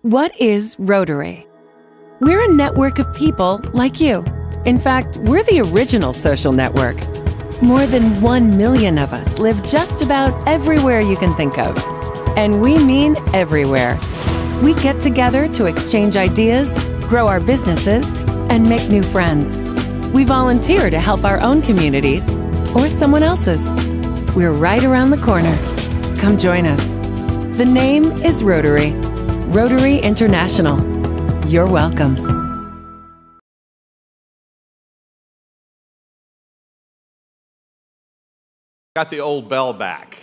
What is Rotary? We're a network of people like you. In fact, we're the original social network. More than 1 million of us live just about everywhere you can think of. And we mean everywhere. We get together to exchange ideas, grow our businesses, and make new friends. We volunteer to help our own communities or someone else's. We're right around the corner. Come join us. The name is Rotary. Rotary International. You're welcome. Got the old bell back.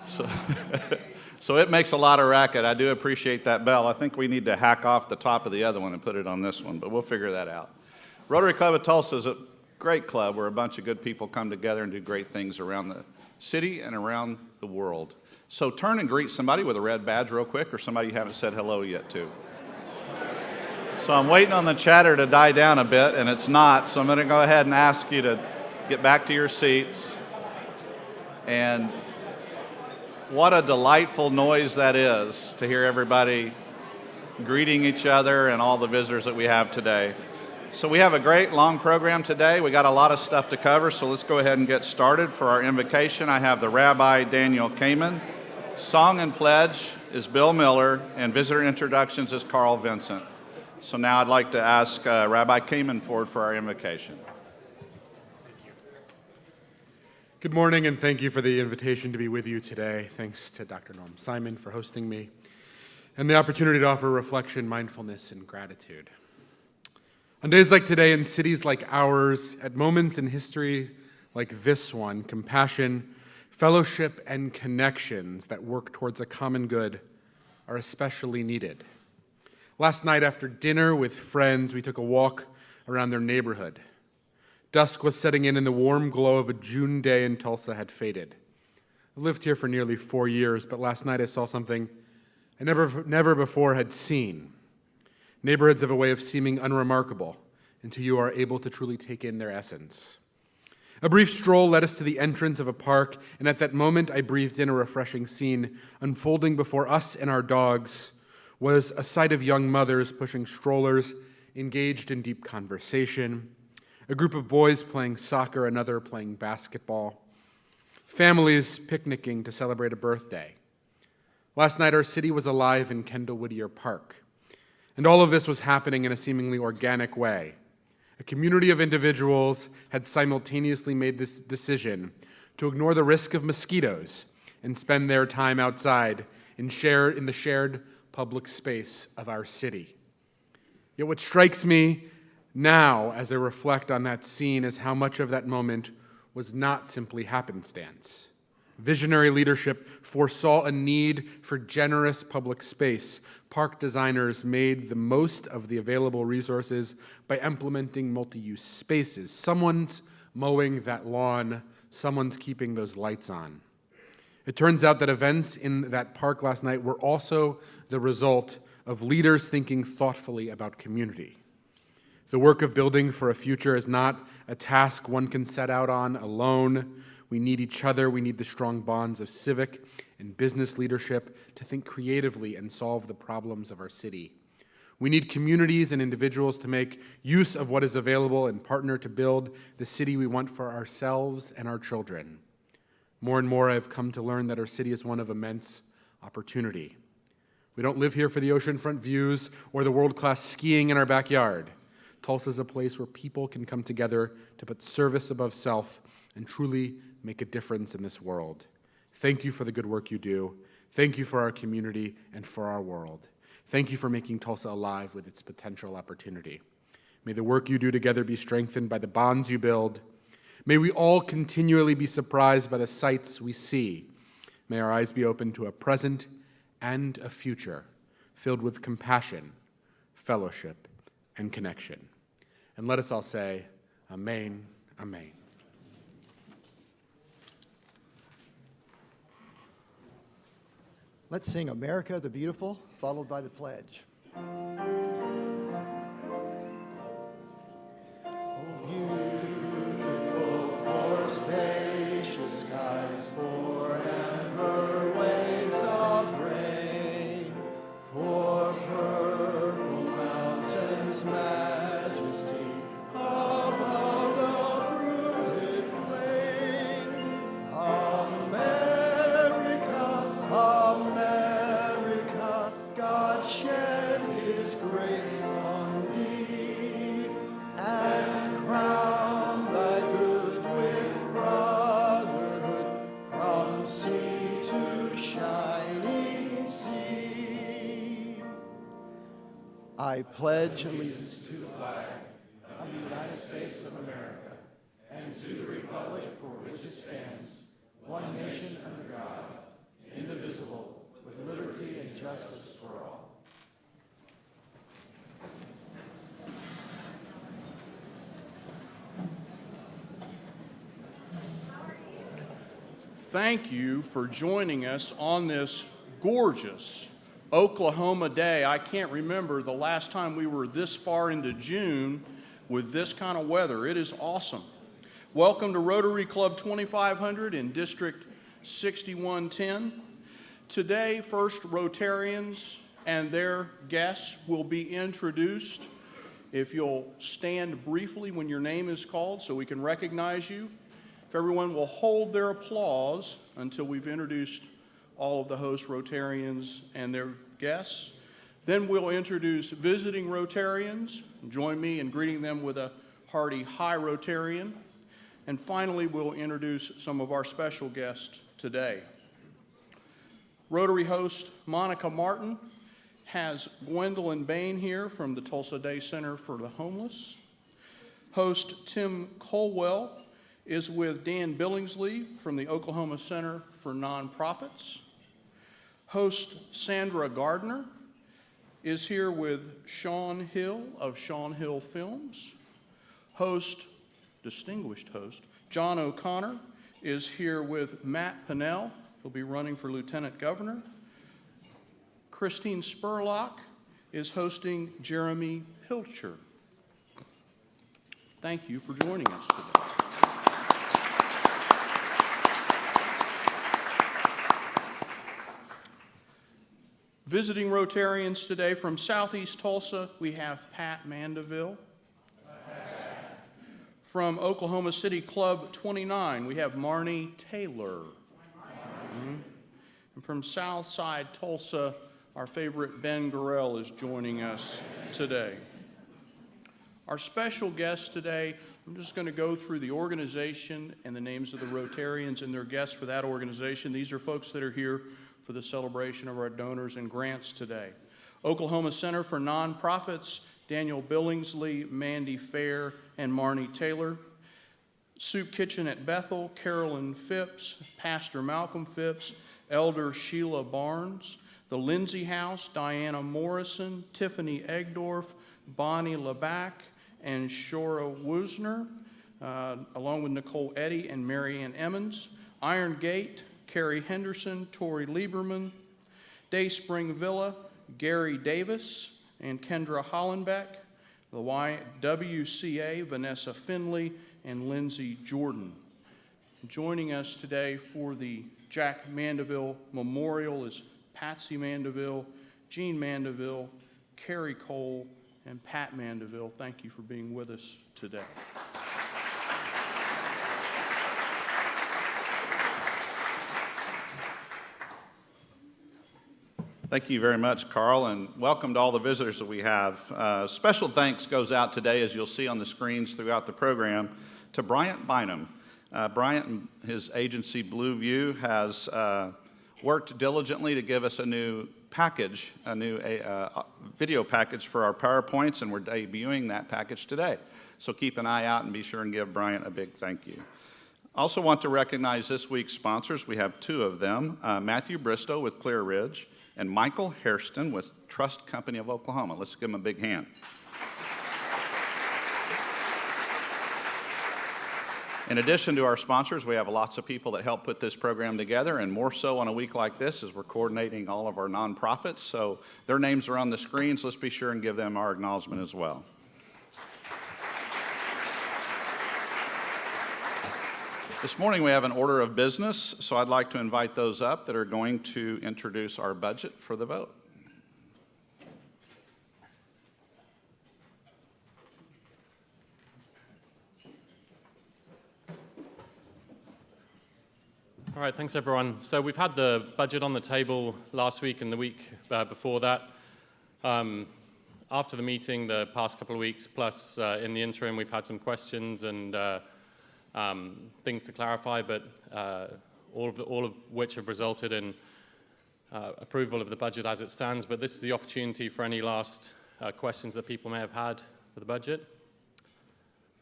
So it makes a lot of racket. I do appreciate that bell. I think we need to hack off the top of the other one and put it on this one, but we'll figure that out. Rotary Club of Tulsa is a great club where a bunch of good people come together and do great things around the city and around the world. So turn and greet somebody with a red badge real quick, or somebody you haven't said hello yet to. So I'm waiting on the chatter to die down a bit, and it's not, so I'm going to go ahead and ask you to get back to your seats. And what a delightful noise that is to hear everybody greeting each other and all the visitors that we have today. So we have a great long program today. We got a lot of stuff to cover, so let's go ahead and get started. For our invocation, I have the Rabbi Daniel Kamen. Song and pledge is Bill Miller, and visitor introductions is Carl Vincent. So now I'd like to ask Rabbi Kamen forward for our invocation. Good morning, and thank you for the invitation to be with you today. Thanks to Dr. Norm Simon for hosting me, and the opportunity to offer reflection, mindfulness, and gratitude. On days like today, in cities like ours, at moments in history like this one, compassion, fellowship, and connections that work towards a common good are especially needed. Last night after dinner with friends, we took a walk around their neighborhood. Dusk was setting in and the warm glow of a June day in Tulsa had faded. I've lived here for nearly 4 years, but last night I saw something I never before had seen. Neighborhoods have a way of seeming unremarkable until you are able to truly take in their essence. A brief stroll led us to the entrance of a park, and at that moment I breathed in a refreshing scene. Unfolding before us and our dogs was a sight of young mothers pushing strollers, engaged in deep conversation, a group of boys playing soccer, another playing basketball, families picnicking to celebrate a birthday. Last night our city was alive in Kendall Whittier Park, and all of this was happening in a seemingly organic way. A community of individuals had simultaneously made this decision to ignore the risk of mosquitoes and spend their time outside in the shared public space of our city. Yet what strikes me now as I reflect on that scene is how much of that moment was not simply happenstance. Visionary leadership foresaw a need for generous public space. Park designers made the most of the available resources by implementing multi-use spaces. Someone's mowing that lawn, someone's keeping those lights on. It turns out that events in that park last night were also the result of leaders thinking thoughtfully about community. The work of building for a future is not a task one can set out on alone. We need each other. We need the strong bonds of civic and business leadership to think creatively and solve the problems of our city. We need communities and individuals to make use of what is available and partner to build the city we want for ourselves and our children. More and more, I've come to learn that our city is one of immense opportunity. We don't live here for the oceanfront views or the world-class skiing in our backyard. Tulsa is a place where people can come together to put service above self and truly make a difference in this world. Thank you for the good work you do. Thank you for our community and for our world. Thank you for making Tulsa alive with its potential opportunity. May the work you do together be strengthened by the bonds you build. May we all continually be surprised by the sights we see. May our eyes be open to a present and a future filled with compassion, fellowship, and connection. And let us all say, Amen, Amen. Let's sing America the Beautiful, followed by the pledge. For her shed his grace on thee, and crown thy good with brotherhood from sea to shining sea. I pledge allegiance to the flag of the United States of America and to the republic for which it stands, one nation under God, indivisible, with liberty and justice for all. Thank you for joining us on this gorgeous Oklahoma day. I can't remember the last time we were this far into June with this kind of weather. It is awesome. Welcome to Rotary Club 2500 in District 6110. Today, first Rotarians and their guests will be introduced. If you'll stand briefly when your name is called so we can recognize you. If everyone will hold their applause until we've introduced all of the host Rotarians and their guests. Then we'll introduce visiting Rotarians. Join me in greeting them with a hearty hi Rotarian. And finally, we'll introduce some of our special guests today. Rotary host Monica Martin has Gwendolyn Bain here from the Tulsa Day Center for the Homeless. Host Tim Colwell is with Dan Billingsley from the Oklahoma Center for Nonprofits. Host Sandra Gardner is here with Sean Hill of Sean Hill Films. Distinguished host, John O'Connor is here with Matt Pinnell. He'll be running for Lieutenant Governor. Christine Spurlock is hosting Jeremy Pilcher. Thank you for joining us today. Visiting Rotarians today from Southeast Tulsa, we have Pat Mandeville. From Oklahoma City Club 29, we have Marnie Taylor. And from Southside Tulsa, our favorite Ben Gorell is joining us today. Our special guest today, I'm just going to go through the organization and the names of the Rotarians and their guests for that organization. These are folks that are here for the celebration of our donors and grants today. Oklahoma Center for Nonprofits, Daniel Billingsley, Mandy Fair, and Marnie Taylor. Soup Kitchen at Bethel, Carolyn Phipps, Pastor Malcolm Phipps, Elder Sheila Barnes. The Lindsay House, Diana Morrison, Tiffany Egdorf, Bonnie Laback, and Shora Woosner, along with Nicole Eddy and Marianne Emmons. Iron Gate, Carrie Henderson, Tori Lieberman. Dayspring Villa, Gary Davis and Kendra Hollenbeck. The YWCA, Vanessa Finley and Lindsay Jordan. Joining us today for the Jack Mandeville Memorial is Patsy Mandeville, Jean Mandeville, Carrie Cole, and Pat Mandeville. Thank you for being with us today. Thank you very much, Carl, and welcome to all the visitors that we have. Special thanks goes out today, as you'll see on the screens throughout the program, to Bryant Bynum. Bryant and his agency, Blue View, has worked diligently to give us a new package, a new video package for our PowerPoints, and we're debuting that package today. So keep an eye out and be sure and give Bryant a big thank you. Also want to recognize this week's sponsors. We have two of them, Matthew Bristow with Clear Ridge, and Michael Hairston with Trust Company of Oklahoma. Let's give them a big hand. In addition to our sponsors, we have lots of people that help put this program together, and more so on a week like this as we're coordinating all of our nonprofits. So their names are on the screens. Let's be sure and give them our acknowledgement as well. This morning we have an order of business, so I'd like to invite those up that are going to introduce our budget for the vote. All right, thanks everyone. So we've had the budget on the table last week and the week before that. After the meeting, the past couple of weeks, plus in the interim, we've had some questions and things to clarify, but all of which have resulted in approval of the budget as it stands. But this is the opportunity for any last questions that people may have had for the budget.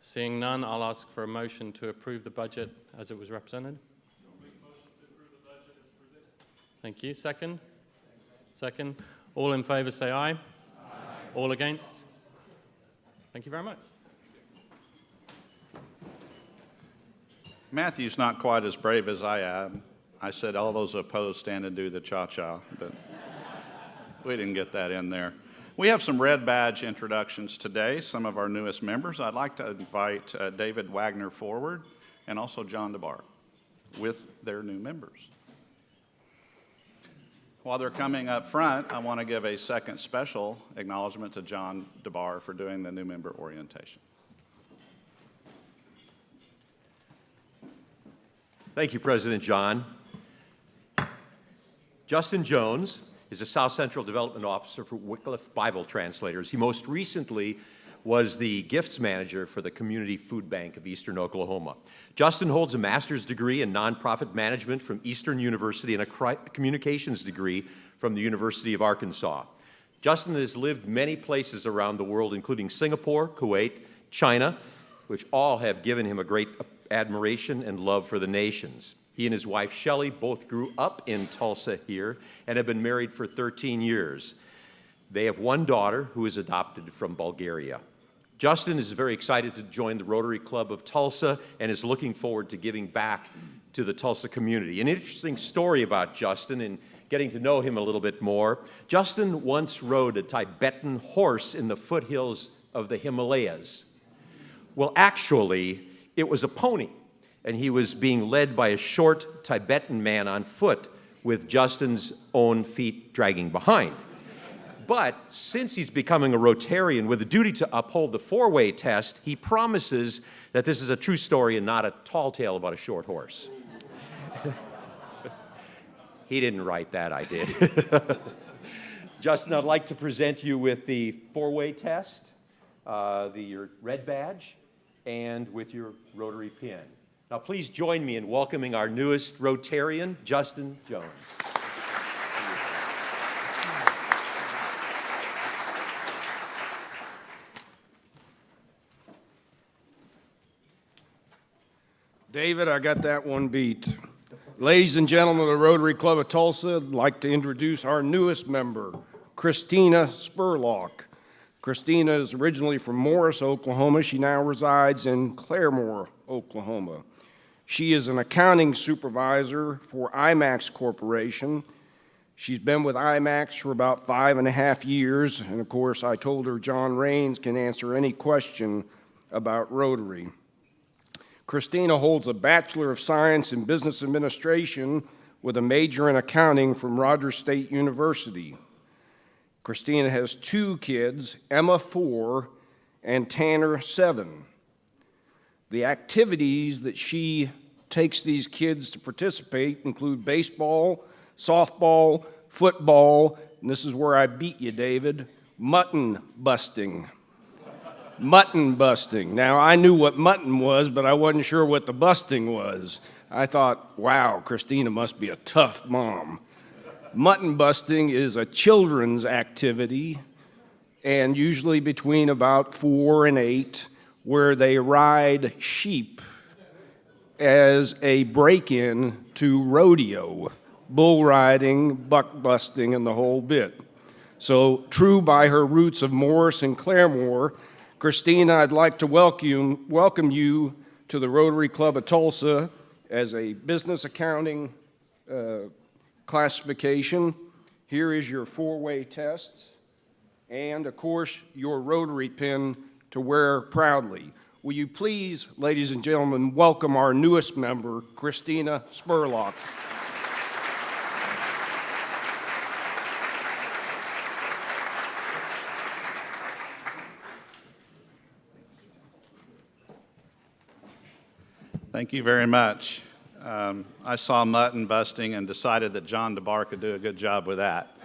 Seeing none, I'll ask for a motion to approve the budget as it was represented. Thank you. Second? Second. All in favor say aye. Aye. All against? Thank you very much. Matthew's not quite as brave as I am. I said all those opposed stand and do the cha-cha, but we didn't get that in there. We have some red badge introductions today, some of our newest members. I'd like to invite David Wagner forward and also John DeBar with their new members. While they're coming up front, I want to give a second special acknowledgement to John DeBar for doing the new member orientation. Thank you, President John. Justin Jones is a South Central Development Officer for Wycliffe Bible Translators. He most recently was the gifts manager for the Community Food Bank of Eastern Oklahoma. Justin holds a master's degree in nonprofit management from Eastern University and a communications degree from the University of Arkansas. Justin has lived many places around the world, including Singapore, Kuwait, China, which all have given him a great admiration and love for the nations. He and his wife, Shelley, both grew up in Tulsa here and have been married for 13 years. They have one daughter who is adopted from Bulgaria. Justin is very excited to join the Rotary Club of Tulsa and is looking forward to giving back to the Tulsa community. An interesting story about Justin and getting to know him a little bit more. Justin once rode a Tibetan horse in the foothills of the Himalayas. Well, actually, it was a pony, and he was being led by a short Tibetan man on foot with Justin's own feet dragging behind. But since he's becoming a Rotarian with a duty to uphold the four-way test, he promises that this is a true story and not a tall tale about a short horse. He didn't write that, I did. Justin, I'd like to present you with the four-way test, your red badge, and with your Rotary pin. Now, please join me in welcoming our newest Rotarian, Justin Jones. David, I got that one beat. Ladies and gentlemen of the Rotary Club of Tulsa, I'd like to introduce our newest member, Christina Spurlock. Christina is originally from Morris, Oklahoma. She now resides in Claremore, Oklahoma. She is an accounting supervisor for IMAX Corporation. She's been with IMAX for about 5.5 years, and of course, I told her John Raines can answer any question about Rotary. Christina holds a Bachelor of Science in Business Administration with a major in accounting from Rogers State University. Christina has 2 kids, Emma 4 and Tanner 7. The activities that she takes these kids to participate include baseball, softball, football, and this is where I beat you, David, mutton busting. Mutton busting. Now, I knew what mutton was, but I wasn't sure what the busting was. I thought, wow, Christina must be a tough mom. Mutton busting is a children's activity, and usually between about 4 and 8, where they ride sheep as a break-in to rodeo, bull riding, buck busting, and the whole bit. So, true by her roots of Morris and Claremore, Christina, I'd like to welcome you to the Rotary Club of Tulsa as a business accounting classification. Here is your 4-way test, and of course, your Rotary pin to wear proudly. Will you please, ladies and gentlemen, welcome our newest member, Christina Spurlock. Thank you very much. I saw mutton busting and decided that John DeBar could do a good job with that.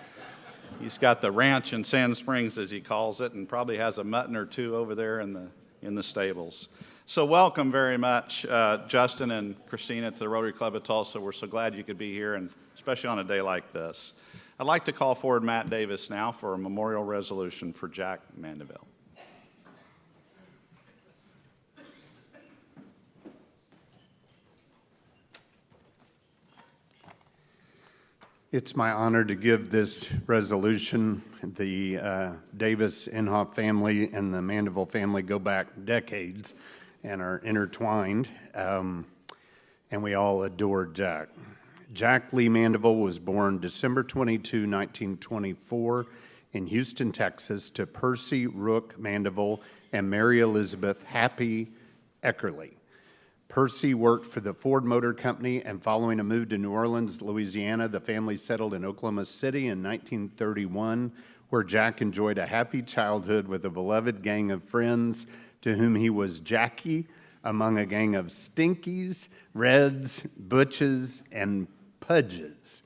He's got the ranch in Sand Springs, as he calls it, and probably has a mutton or two over there in the stables. So welcome very much, Justin and Christina, to the Rotary Club of Tulsa. We're so glad you could be here, and especially on a day like this. I'd like to call forward Matt Davis now for a memorial resolution for Jack Mandeville. It's my honor to give this resolution. The Davis Inhofe family and the Mandeville family go back decades and are intertwined, and we all adore Jack. Jack Lee Mandeville was born December 22, 1924 in Houston, Texas, to Percy Rook Mandeville and Mary Elizabeth Happy Eckerly. Percy worked for the Ford Motor Company, and following a move to New Orleans, Louisiana, the family settled in Oklahoma City in 1931, where Jack enjoyed a happy childhood with a beloved gang of friends to whom he was Jackie, among a gang of Stinkies, Reds, Butches, and Pudges.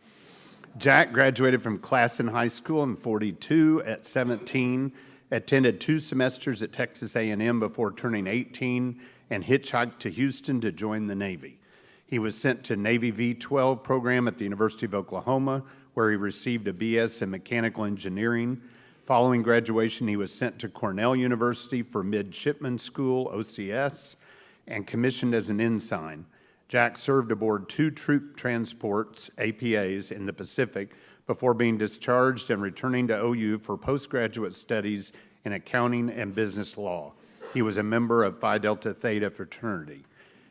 Jack graduated from Classen High School in '42 at 17, attended 2 semesters at Texas A&M before turning 18, and hitchhiked to Houston to join the Navy. He was sent to Navy V-12 program at the University of Oklahoma, where he received a BS in mechanical engineering. Following graduation, he was sent to Cornell University for Midshipman School, OCS, and commissioned as an ensign. Jack served aboard 2 troop transports, APAs, in the Pacific before being discharged and returning to OU for postgraduate studies in accounting and business law. He was a member of Phi Delta Theta fraternity.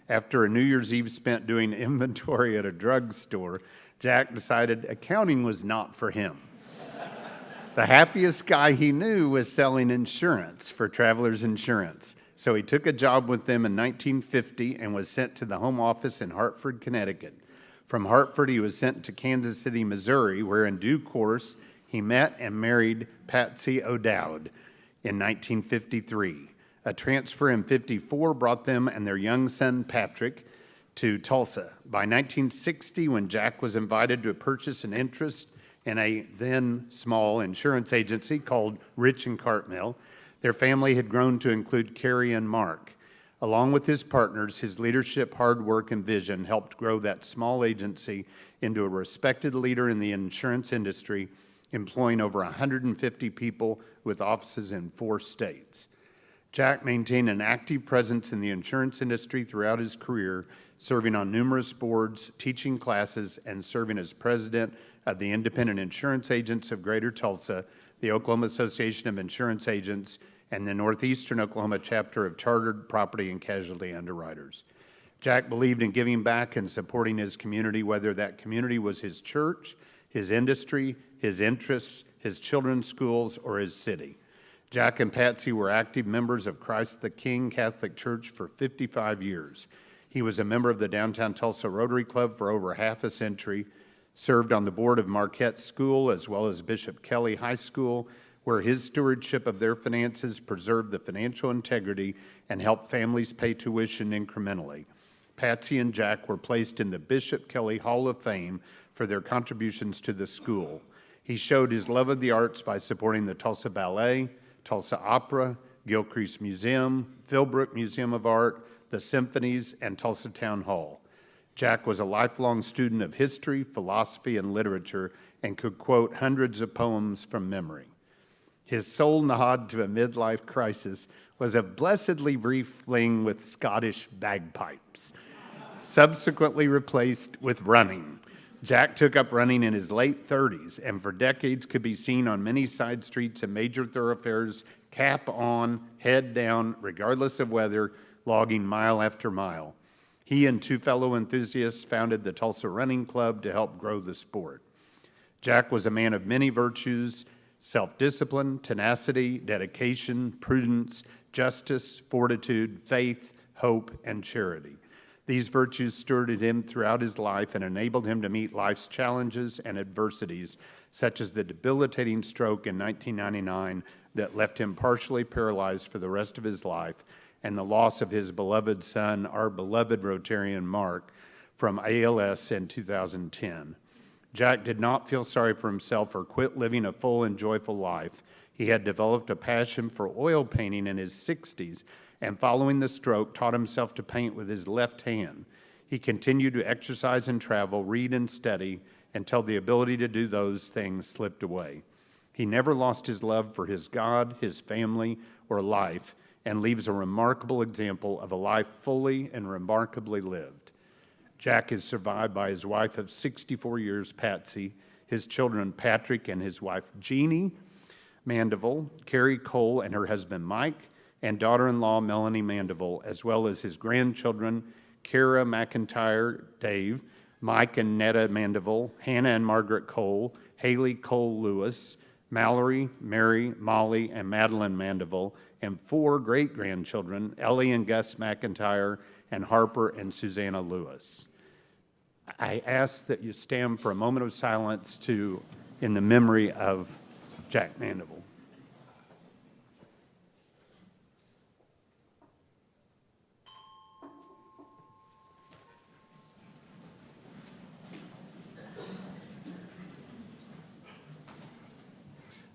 After a New Year's Eve spent doing inventory at a drugstore, Jack decided accounting was not for him. The happiest guy he knew was selling insurance for Travelers Insurance. So he took a job with them in 1950 and was sent to the home office in Hartford, Connecticut. From Hartford, he was sent to Kansas City, Missouri, where in due course he met and married Patsy O'Dowd in 1953. A transfer in '54 brought them and their young son, Patrick, to Tulsa. By 1960, when Jack was invited to purchase an interest in a then small insurance agency called Rich and Cartmill, their family had grown to include Carrie and Mark. Along with his partners, his leadership, hard work, and vision helped grow that small agency into a respected leader in the insurance industry, employing over 150 people with offices in 4 states. Jack maintained an active presence in the insurance industry throughout his career, serving on numerous boards, teaching classes, and serving as president of the Independent Insurance Agents of Greater Tulsa, the Oklahoma Association of Insurance Agents, and the Northeastern Oklahoma chapter of Chartered Property and Casualty Underwriters. Jack believed in giving back and supporting his community, whether that community was his church, his industry, his interests, his children's schools, or his city. Jack and Patsy were active members of Christ the King Catholic Church for 55 years. He was a member of the Downtown Tulsa Rotary Club for over half a century, served on the board of Marquette School as well as Bishop Kelly High School, where his stewardship of their finances preserved the financial integrity and helped families pay tuition incrementally. Patsy and Jack were placed in the Bishop Kelly Hall of Fame for their contributions to the school. He showed his love of the arts by supporting the Tulsa Ballet, Tulsa Opera, Gilcrease Museum, Philbrook Museum of Art, the Symphonies, and Tulsa Town Hall. Jack was a lifelong student of history, philosophy, and literature, and could quote hundreds of poems from memory. His sole nod to a midlife crisis was a blessedly brief fling with Scottish bagpipes, subsequently replaced with running. Jack took up running in his late 30s and for decades could be seen on many side streets and major thoroughfares, cap on, head down, regardless of weather, logging mile after mile. He and 2 fellow enthusiasts founded the Tulsa Running Club to help grow the sport. Jack was a man of many virtues: self-discipline, tenacity, dedication, prudence, justice, fortitude, faith, hope, and charity. These virtues stewarded him throughout his life and enabled him to meet life's challenges and adversities, such as the debilitating stroke in 1999 that left him partially paralyzed for the rest of his life, and the loss of his beloved son, our beloved Rotarian Mark, from ALS in 2010. Jack did not feel sorry for himself or quit living a full and joyful life. He had developed a passion for oil painting in his 60s, and following the stroke, taught himself to paint with his left hand. He continued to exercise and travel, read and study, until the ability to do those things slipped away. He never lost his love for his God, his family, or life, and leaves a remarkable example of a life fully and remarkably lived. Jack is survived by his wife of 64 years, Patsy, his children, Patrick and his wife, Jeannie Mandeville, Carrie Cole and her husband, Mike, and daughter-in-law, Melanie Mandeville, as well as his grandchildren, Kara McIntyre, Dave, Mike and Netta Mandeville, Hannah and Margaret Cole, Haley Cole Lewis, Mallory, Mary, Molly, and Madeline Mandeville, and 4 great-grandchildren, Ellie and Gus McIntyre, and Harper and Susanna Lewis. I ask that you stand for a moment of silence in the memory of Jack Mandeville.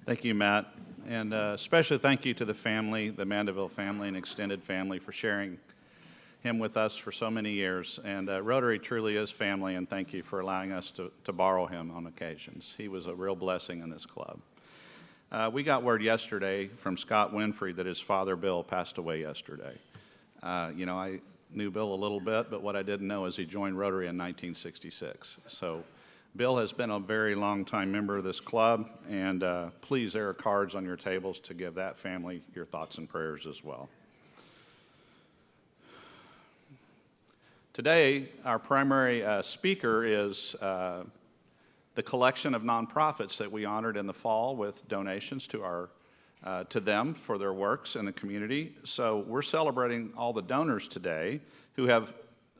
Thank you, Matt. And especially thank you to the family, the Mandeville family and extended family, for sharing him with us for so many years. And Rotary truly is family, and thank you for allowing us to borrow him on occasions. He was a real blessing in this club. We got word yesterday from Scott Winfrey that his father, Bill, passed away yesterday. I knew Bill a little bit, but what I didn't know is he joined Rotary in 1966. So Bill has been a very long-time member of this club, and please, there are cards on your tables to give that family your thoughts and prayers as well. Today, our primary speaker is the collection of nonprofits that we honored in the fall with donations to them for their works in the community. So we're celebrating all the donors today who have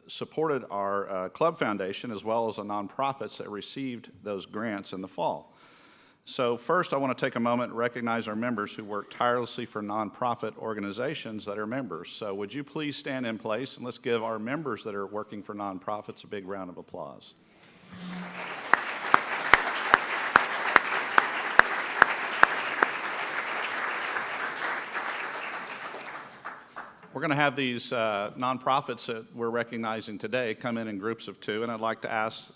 supported our club foundation, as well as the nonprofits that received those grants in the fall. So first, I want to take a moment and recognize our members who work tirelessly for nonprofit organizations that are members. So would you please stand in place, and let's give our members that are working for nonprofits a big round of applause. We're going to have these nonprofits that we're recognizing today come in groups of 2, and I'd like to ask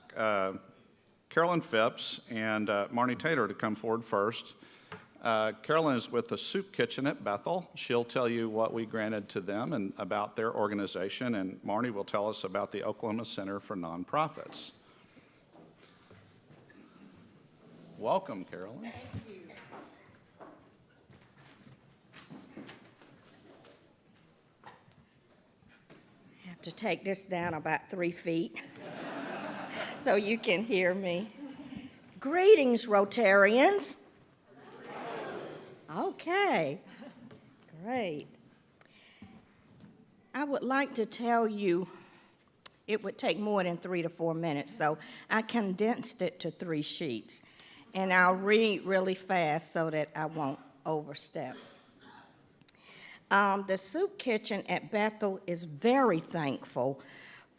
Carolyn Phipps and Marnie Taylor to come forward first. Carolyn is with the Soup Kitchen at Bethel. She'll tell you what we granted to them and about their organization, and Marnie will tell us about the Oklahoma Center for Nonprofits. Welcome, Carolyn. Thank you. To take this down about 3 feet so you can hear me. Greetings, Rotarians. Okay, great. I would like to tell you, it would take more than 3 to 4 minutes, so I condensed it to 3 sheets. And I'll read really fast so that I won't overstep. The Soup Kitchen at Bethel is very thankful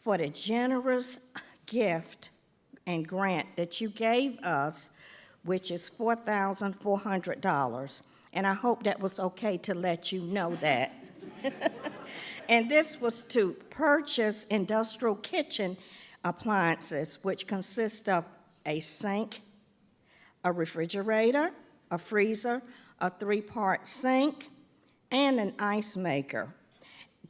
for the generous gift and grant that you gave us, which is $4,400. And I hope that was okay to let you know that. And this was to purchase industrial kitchen appliances, which consist of a sink, a refrigerator, a freezer, a 3-part sink, and an ice maker.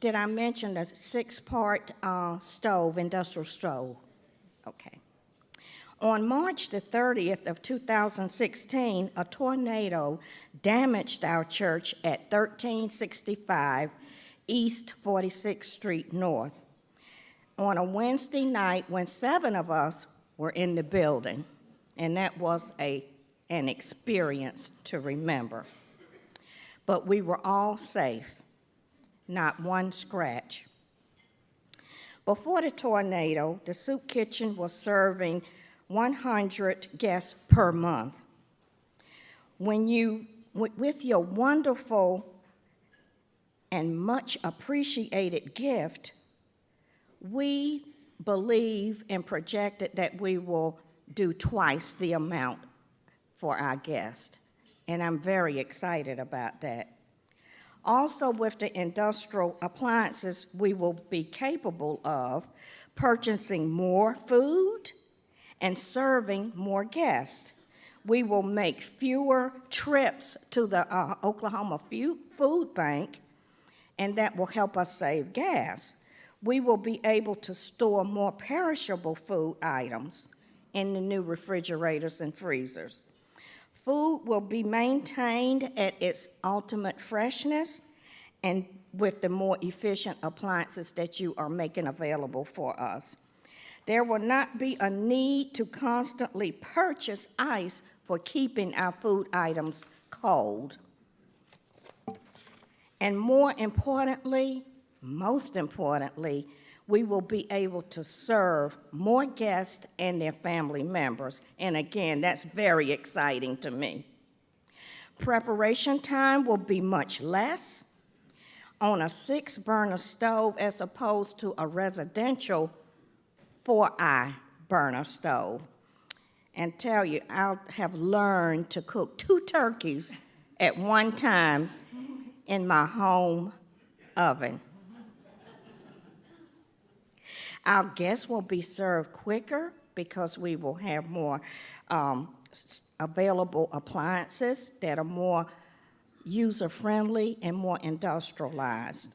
Did I mention the 6-part stove, industrial stove? Okay. On March the 30th of 2016, a tornado damaged our church at 1365 East 46th Street North on a Wednesday night when 7 of us were in the building, and that was an experience to remember. But we were all safe, not one scratch. Before the tornado, the Soup Kitchen was serving 100 guests per month. With your wonderful and much appreciated gift, we believe and projected that we will do twice the amount for our guests, and I'm very excited about that. Also, with the industrial appliances, we will be capable of purchasing more food and serving more guests. We will make fewer trips to the Oklahoma Food Bank, and that will help us save gas. We will be able to store more perishable food items in the new refrigerators and freezers. Food will be maintained at its ultimate freshness and with the more efficient appliances that you are making available for us. There will not be a need to constantly purchase ice for keeping our food items cold. And more importantly, most importantly, we will be able to serve more guests and their family members. And again, that's very exciting to me. Preparation time will be much less on a 6-burner stove as opposed to a residential 4-eye burner stove. And tell you, I have learned to cook 2 turkeys at one time in my home oven. Our guests will be served quicker because we will have more available appliances that are more user-friendly and more industrialized.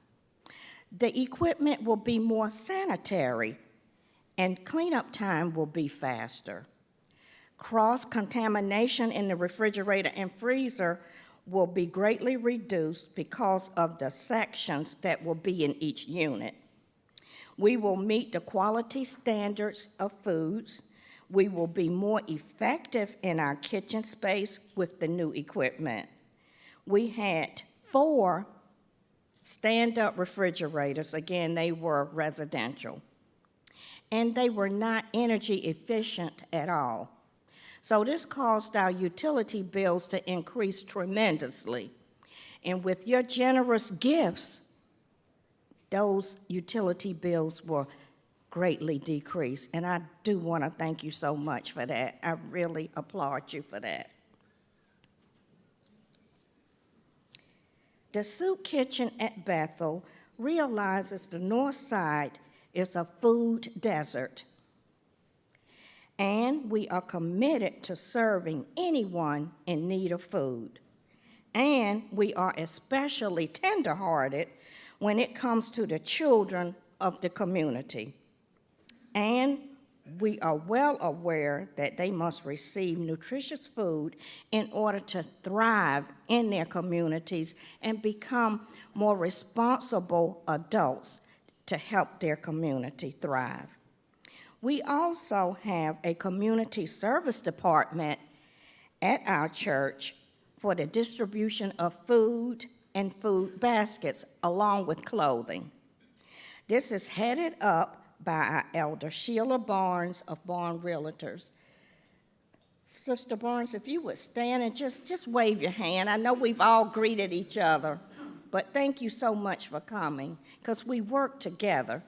The equipment will be more sanitary, and cleanup time will be faster. Cross-contamination in the refrigerator and freezer will be greatly reduced because of the sections that will be in each unit. We will meet the quality standards of foods. We will be more effective in our kitchen space with the new equipment. We had 4 stand-up refrigerators. Again, they were residential. And they were not energy efficient at all. So this caused our utility bills to increase tremendously. And with your generous gifts, those utility bills were greatly decreased. And I do want to thank you so much for that. I really applaud you for that. The Soup Kitchen at Bethel realizes the North Side is a food desert. And we are committed to serving anyone in need of food. And we are especially tenderhearted when it comes to the children of the community. And we are well aware that they must receive nutritious food in order to thrive in their communities and become more responsible adults to help their community thrive. We also have a community service department at our church for the distribution of food and food baskets along with clothing. This is headed up by our elder, Sheila Barnes of Barnes Realtors. Sister Barnes, if you would stand and just wave your hand. I know we've all greeted each other, but thank you so much for coming because we work together.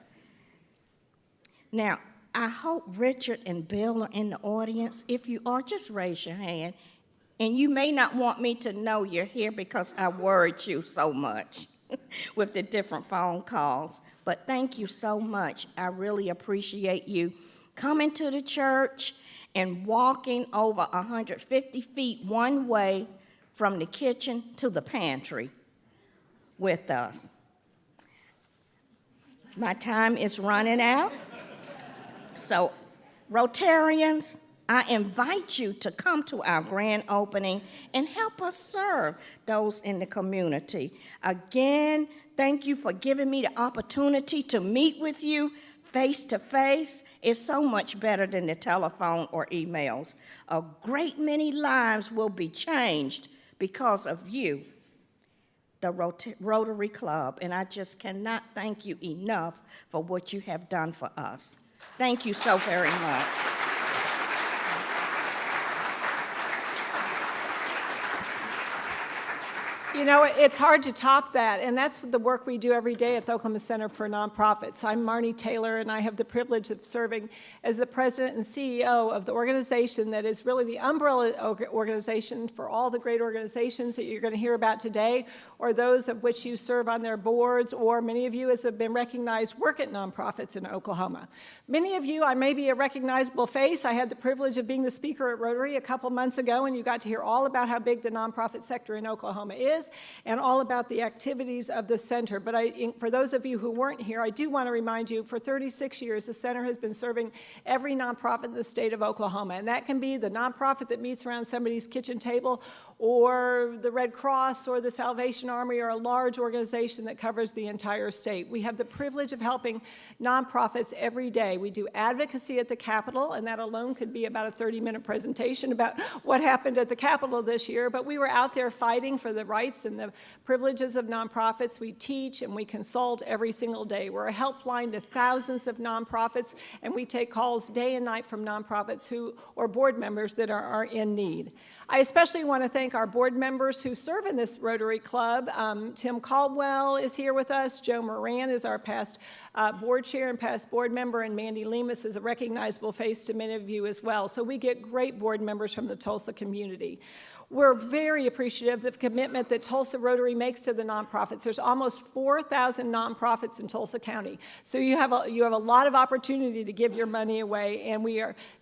Now, I hope Richard and Bill are in the audience. If you are, just raise your hand. And you may not want me to know you're here because I worried you so much with the different phone calls. But thank you so much. I really appreciate you coming to the church and walking over 150 feet one way from the kitchen to the pantry with us. My time is running out. So, Rotarians, I invite you to come to our grand opening and help us serve those in the community. Again, thank you for giving me the opportunity to meet with you face to face. It's so much better than the telephone or emails. A great many lives will be changed because of you, the Rotary Club, and I just cannot thank you enough for what you have done for us. Thank you so very much. You know, it's hard to top that, and that's the work we do every day at the Oklahoma Center for Nonprofits. I'm Marnie Taylor, and I have the privilege of serving as the president and CEO of the organization that is really the umbrella organization for all the great organizations that you're going to hear about today, or those of which you serve on their boards, or many of you, as have been recognized, work at nonprofits in Oklahoma. Many of you, I may be a recognizable face. I had the privilege of being the speaker at Rotary a couple months ago, and you got to hear all about how big the nonprofit sector in Oklahoma is, and all about the activities of the center. But for those of you who weren't here, I do want to remind you, for 36 years, the center has been serving every nonprofit in the state of Oklahoma. And that can be the nonprofit that meets around somebody's kitchen table, or the Red Cross, or the Salvation Army, or a large organization that covers the entire state. We have the privilege of helping nonprofits every day. We do advocacy at the Capitol, and that alone could be about a 30-minute presentation about what happened at the Capitol this year. But we were out there fighting for the rights and the privileges of nonprofits. We teach and we consult every single day. We're a helpline to thousands of nonprofits, and we take calls day and night from nonprofits or board members that are in need. I especially want to thank our board members who serve in this Rotary Club. Tim Caldwell is here with us. Joe Moran is our past board chair and past board member, and Mandy Lemus is a recognizable face to many of you as well. So we get great board members from the Tulsa community. We're very appreciative of the commitment that Tulsa Rotary makes to the nonprofits. There's almost 4,000 nonprofits in Tulsa County. So you have a lot of opportunity to give your money away, and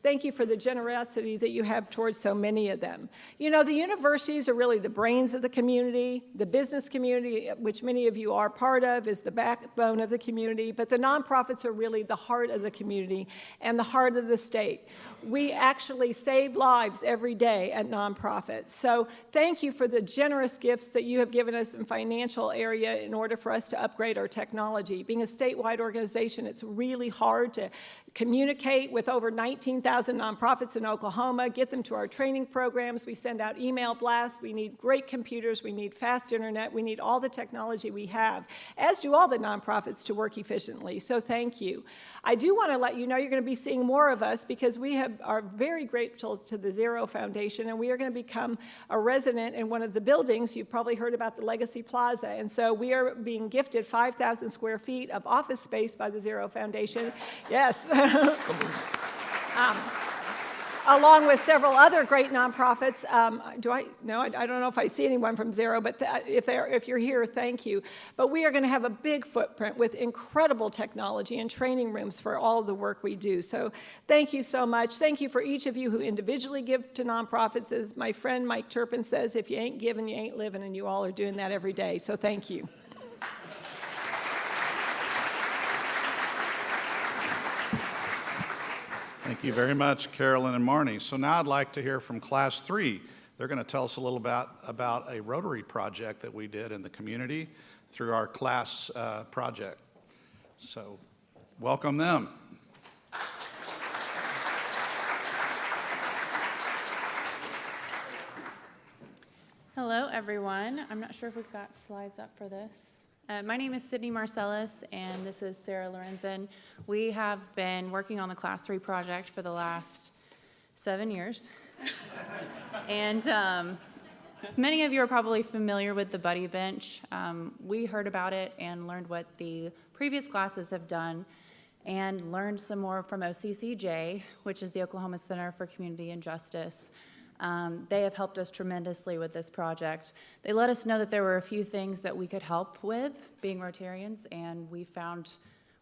thank you for the generosity that you have towards so many of them. You know, the universities are really the brains of the community. The business community, which many of you are part of, is the backbone of the community, but the nonprofits are really the heart of the community and the heart of the state. We actually save lives every day at nonprofits. So thank you for the generous gifts that you have given us in financial area in order for us to upgrade our technology. Being a statewide organization, it's really hard to communicate with over 19,000 nonprofits in Oklahoma, get them to our training programs. We send out email blasts. We need great computers. We need fast internet. We need all the technology we have, as do all the nonprofits, to work efficiently. So thank you. I do want to let you know you're going to be seeing more of us, because we are very grateful to the Zero Foundation, and we are going to become a resident in one of the buildings. You've probably heard about the Legacy Plaza, and so we are being gifted 5,000 square feet of office space by the Zero Foundation. Yes. Along with several other great nonprofits. I don't know if I see anyone from Zero, but if you're here, thank you. But we are going to have a big footprint with incredible technology and training rooms for all the work we do. So thank you so much. Thank you for each of you who individually give to nonprofits. As my friend Mike Turpin says, if you ain't giving, you ain't living, and you all are doing that every day. So thank you. Thank you very much, Carolyn and Marnie. So now I'd like to hear from Class 3. They're going to tell us a little about a Rotary project that we did in the community through our class project. So welcome them. Hello, everyone. I'm not sure if we've got slides up for this. My name is Sydney Marcellus, and this is Sarah Lorenzen. We have been working on the Class 3 project for the last 7 years. And many of you are probably familiar with the Buddy Bench. We heard about it and learned what the previous classes have done, and learned some more from OCCJ, which is the Oklahoma Center for Community and Justice. They have helped us tremendously with this project. They let us know that there were a few things that we could help with, being Rotarians, and we found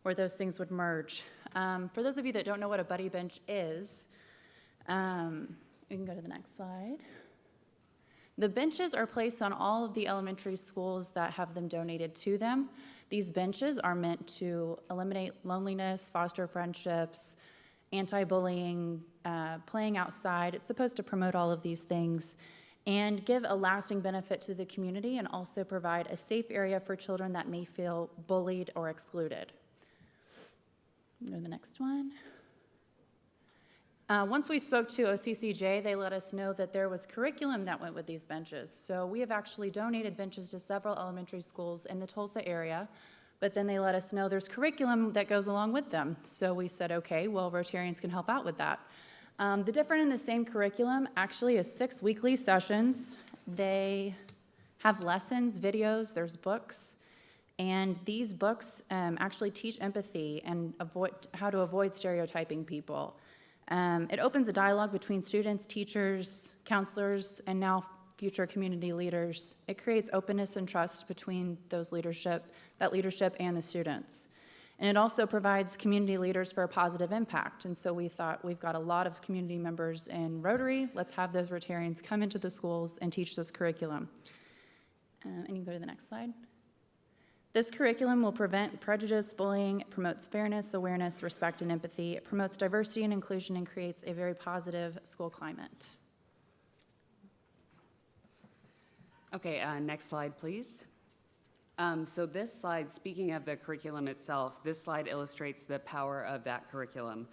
where those things would merge. For those of you that don't know what a Buddy Bench is, you can go to the next slide. The benches are placed on all of the elementary schools that have them donated to them. These benches are meant to eliminate loneliness, foster friendships, anti-bullying, playing outside. It's supposed to promote all of these things and give a lasting benefit to the community, and also provide a safe area for children that may feel bullied or excluded. Go to the next one. Once we spoke to OCCJ, they let us know that there was curriculum that went with these benches. So we have actually donated benches to several elementary schools in the Tulsa area, but then they let us know there's curriculum that goes along with them. So we said, okay, well, Rotarians can help out with that. The different in the same curriculum actually is 6 weekly sessions. They have lessons, videos, there's books, and these books actually teach empathy and how to avoid stereotyping people. It opens a dialogue between students, teachers, counselors, and now future community leaders. It creates openness and trust between that leadership and the students. And it also provides community leaders for a positive impact. And so we thought, we've got a lot of community members in Rotary. Let's have those Rotarians come into the schools and teach this curriculum. And you can go to the next slide. This curriculum will prevent prejudice, bullying, it promotes fairness, awareness, respect, and empathy. It promotes diversity and inclusion and creates a very positive school climate. Okay, next slide, please. So this slide, speaking of the curriculum itself, this slide illustrates the power of that curriculum.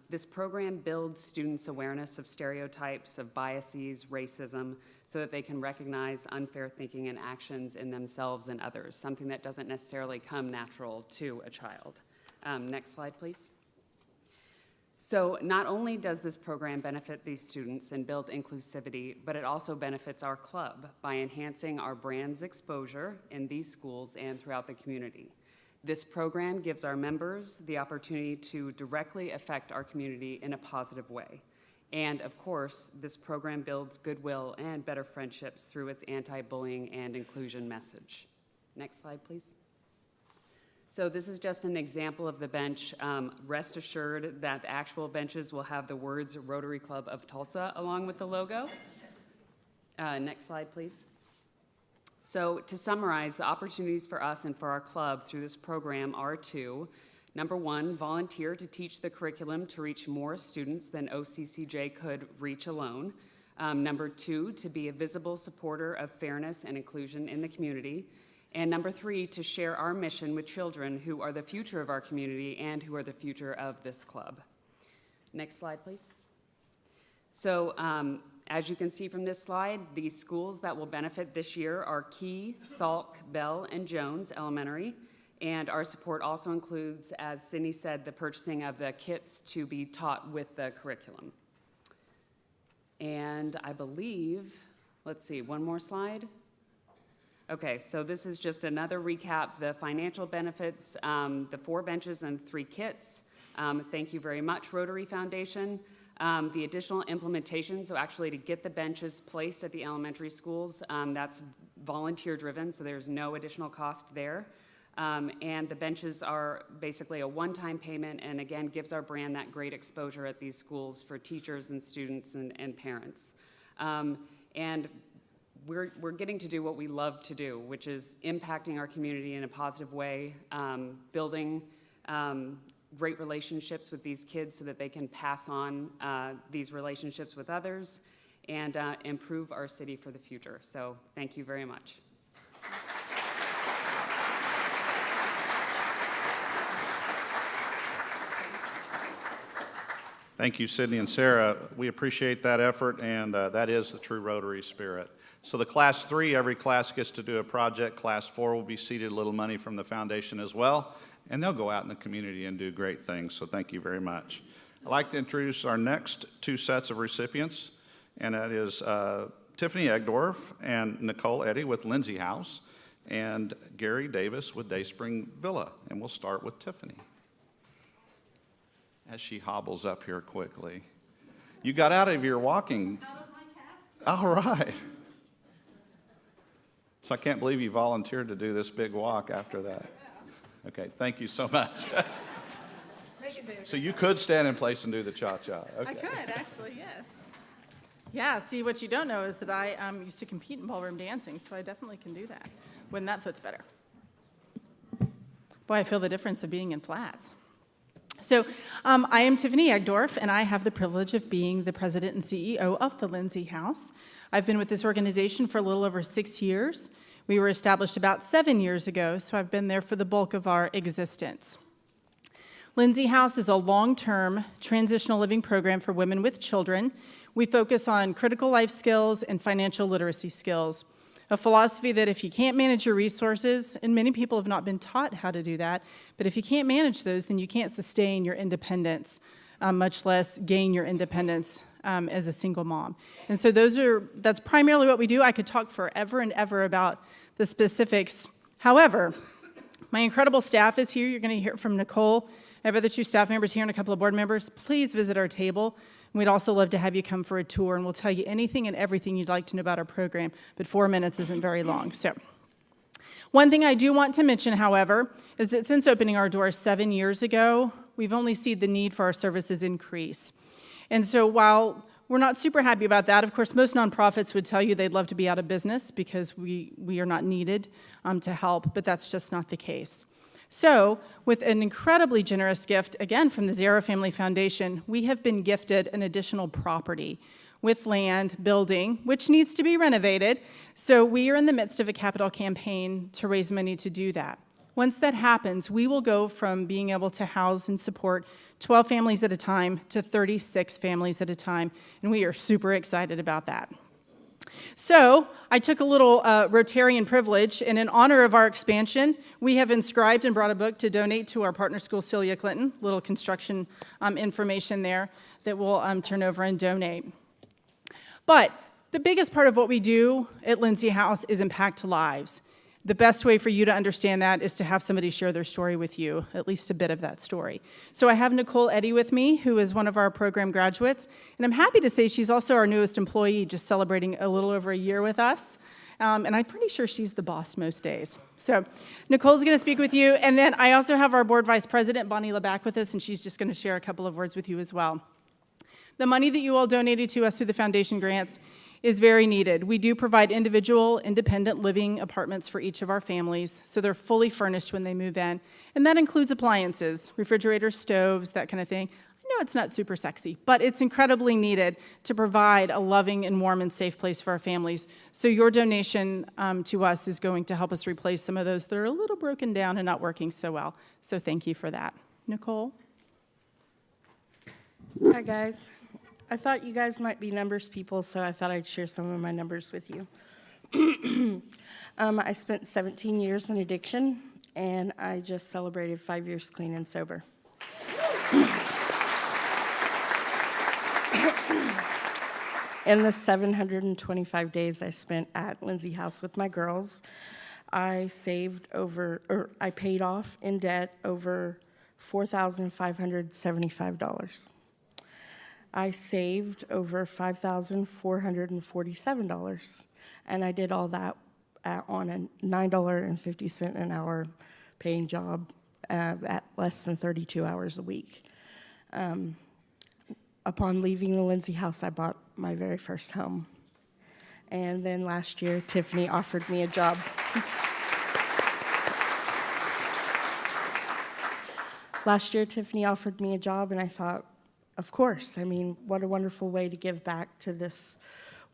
This program builds students' awareness of stereotypes, of biases, racism, so that they can recognize unfair thinking and actions in themselves and others, something that doesn't necessarily come natural to a child. Next slide, please. So not only does this program benefit these students and build inclusivity, but it also benefits our club by enhancing our brand's exposure in these schools and throughout the community. This program gives our members the opportunity to directly affect our community in a positive way. And of course, this program builds goodwill and better friendships through its anti-bullying and inclusion message. Next slide, please. So this is just an example of the bench. Rest assured that the actual benches will have the words Rotary Club of Tulsa along with the logo. Next slide, please. So to summarize, the opportunities for us and for our club through this program are to, number one, volunteer to teach the curriculum to reach more students than OCCJ could reach alone. Number two, to be a visible supporter of fairness and inclusion in the community. And number three, to share our mission with children who are the future of our community and who are the future of this club. Next slide, please. So as you can see from this slide, the schools that will benefit this year are Key, Salk, Bell, and Jones Elementary. And our support also includes, as Sydney said, the purchasing of the kits to be taught with the curriculum. And I believe, let's see, one more slide. Okay, so this is just another recap, the financial benefits, the 4 benches and 3 kits. Thank you very much, Rotary Foundation. The additional implementation, so actually to get the benches placed at the elementary schools, that's volunteer driven, so there's no additional cost there. And the benches are basically a one-time payment and again gives our brand that great exposure at these schools for teachers and students and parents. And we're getting to do what we love to do, which is impacting our community in a positive way, building great relationships with these kids so that they can pass on these relationships with others and improve our city for the future. So thank you very much. Thank you, Sydney and Sarah. We appreciate that effort, and that is the true Rotary spirit. So the Class 3, every class gets to do a project. Class 4 will be seated a little money from the foundation as well, and they'll go out in the community and do great things, so thank you very much. I'd like to introduce our next 2 sets of recipients, and that is Tiffany Egdorf and Nicole Eddy with Lindsay House, and Gary Davis with Dayspring Villa, and we'll start with Tiffany. As she hobbles up here quickly. You got out of your walking. Out of my cast. All right. So I can't believe you volunteered to do this big walk after that. Okay, thank you so much. So you could stand in place and do the cha-cha. Okay. I could, actually, yes. Yeah, see, what you don't know is that I used to compete in ballroom dancing, so I definitely can do that when that foot's better. Boy, I feel the difference of being in flats. So I am Tiffany Egdorf, and I have the privilege of being the president and CEO of the Lindsay House. I've been with this organization for a little over 6 years. We were established about 7 years ago, so I've been there for the bulk of our existence. Lindsay House is a long-term transitional living program for women with children. We focus on critical life skills and financial literacy skills, a philosophy that if you can't manage your resources, and many people have not been taught how to do that, but if you can't manage those, then you can't sustain your independence, much less gain your independence as a single mom. And so that's primarily what we do. I could talk forever and ever about the specifics. However, my incredible staff is here. You're going to hear from Nicole. I have other 2 staff members here and a couple of board members. Please visit our table. We'd also love to have you come for a tour, and we'll tell you anything and everything you'd like to know about our program, but 4 minutes isn't very long. So, one thing I do want to mention, however, is that since opening our doors 7 years ago, we've only seen the need for our services increase. And so while we're not super happy about that, of course, most nonprofits would tell you they'd love to be out of business because we are not needed to help, but that's just not the case. So, with an incredibly generous gift, again, from the Zara Family Foundation, we have been gifted an additional property with land, building, which needs to be renovated. So we are in the midst of a capital campaign to raise money to do that. Once that happens, we will go from being able to house and support 12 families at a time to 36 families at a time, and we are super excited about that. So I took a little Rotarian privilege, and in honor of our expansion, we have inscribed and brought a book to donate to our partner school, Celia Clinton, little construction information there that we'll turn over and donate. But the biggest part of what we do at Lindsay House is impact lives. The best way for you to understand that is to have somebody share their story with you, at least a bit of that story. So I have Nicole Eddy with me, who is one of our program graduates, and I'm happy to say she's also our newest employee, just celebrating a little over a year with us. And I'm pretty sure she's the boss most days. So Nicole's going to speak with you, and then I also have our board vice president, Bonnie LeBac, with us, and she's just going to share a couple of words with you as well. The money that you all donated to us through the foundation grants is very needed. We do provide individual, independent living apartments for each of our families, so they're fully furnished when they move in. And that includes appliances, refrigerators, stoves, that kind of thing. I know it's not super sexy, but it's incredibly needed to provide a loving and warm and safe place for our families. So your donation to us is going to help us replace some of those that are a little broken down and not working so well. So thank you for that. Nicole? Hi, guys. I thought you guys might be numbers people, so I thought I'd share some of my numbers with you. I spent 17 years in addiction, and I just celebrated 5 years clean and sober. In the 725 days I spent at Lindsay House with my girls, I paid off in debt over $4,575. I saved over $5,447, and I did all that on a $9.50 an hour paying job at less than 32 hours a week. Upon leaving the Lindsay House, I bought my very first home. And then last year, Tiffany offered me a job. Last year, Tiffany offered me a job, and I thought, of course. I mean, what a wonderful way to give back to this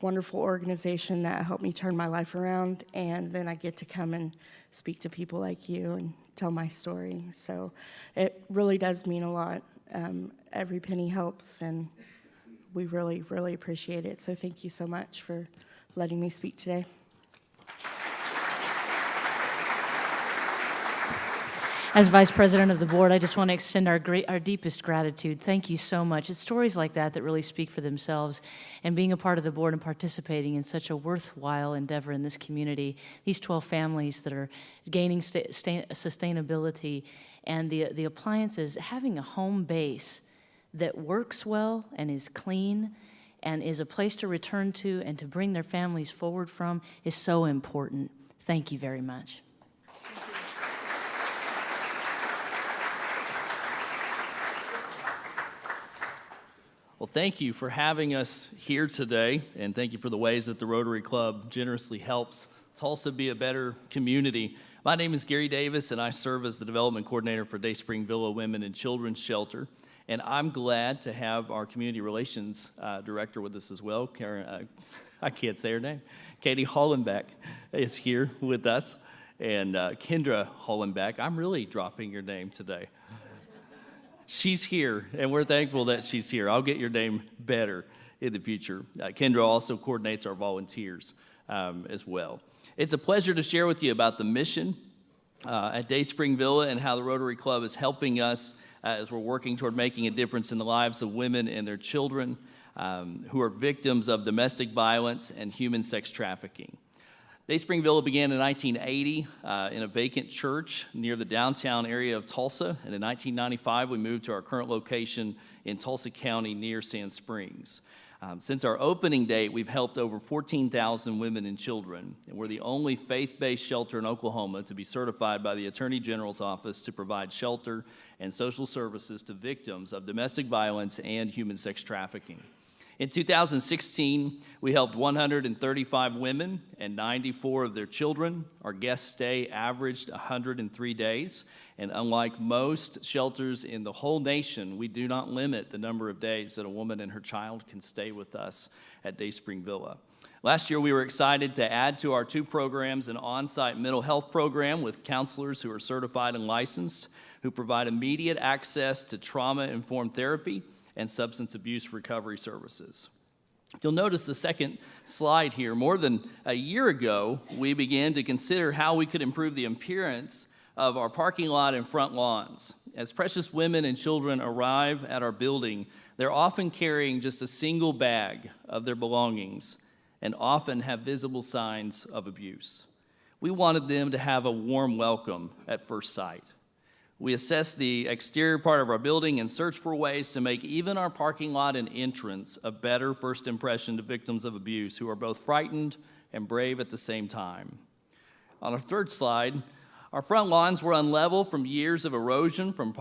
wonderful organization that helped me turn my life around, and then I get to come and speak to people like you and tell my story. So it really does mean a lot. Every penny helps, and we really, really appreciate it. So thank you so much for letting me speak today. As Vice President of the Board, I just want to extend our deepest gratitude. Thank you so much. It's stories like that that really speak for themselves, and being a part of the board and participating in such a worthwhile endeavor in this community, these 12 families that are gaining sustainability, and the appliances, having a home base that works well and is clean and is a place to return to and to bring their families forward from is so important. Thank you very much. Well, thank you for having us here today, and thank you for the ways that the Rotary Club generously helps Tulsa be a better community. My name is Gary Davis, and I serve as the Development Coordinator for Dayspring Villa Women and Children's Shelter. And I'm glad to have our Community Relations Director with us as well. Karen, I can't say her name. Katie Hollenbeck is here with us, and Kendra Hollenbeck. I'm really dropping your name today. She's here, and we're thankful that she's here. I'll get your name better in the future. Kendra also coordinates our volunteers as well. It's a pleasure to share with you about the mission at Dayspring Villa and how the Rotary Club is helping us as we're working toward making a difference in the lives of women and their children. who are victims of domestic violence and human sex trafficking. Dayspring Villa began in 1980 in a vacant church near the downtown area of Tulsa, and in 1995 we moved to our current location in Tulsa County near Sand Springs. Since our opening date, we've helped over 14,000 women and children, and we're the only faith-based shelter in Oklahoma to be certified by the Attorney General's office to provide shelter and social services to victims of domestic violence and human sex trafficking. In 2016, we helped 135 women and 94 of their children. Our guest stay averaged 103 days, and unlike most shelters in the whole nation, we do not limit the number of days that a woman and her child can stay with us at Dayspring Villa. Last year, we were excited to add to our 2 programs an on-site mental health program with counselors who are certified and licensed, who provide immediate access to trauma-informed therapy and substance abuse recovery services. You'll notice the second slide here. More than a year ago, we began to consider how we could improve the appearance of our parking lot and front lawns. As precious women and children arrive at our building, they're often carrying just a single bag of their belongings and often have visible signs of abuse. We wanted them to have a warm welcome at first sight. We assessed the exterior part of our building and searched for ways to make even our parking lot and entrance a better first impression to victims of abuse who are both frightened and brave at the same time. On our third slide, our front lawns were unlevel from years of erosion from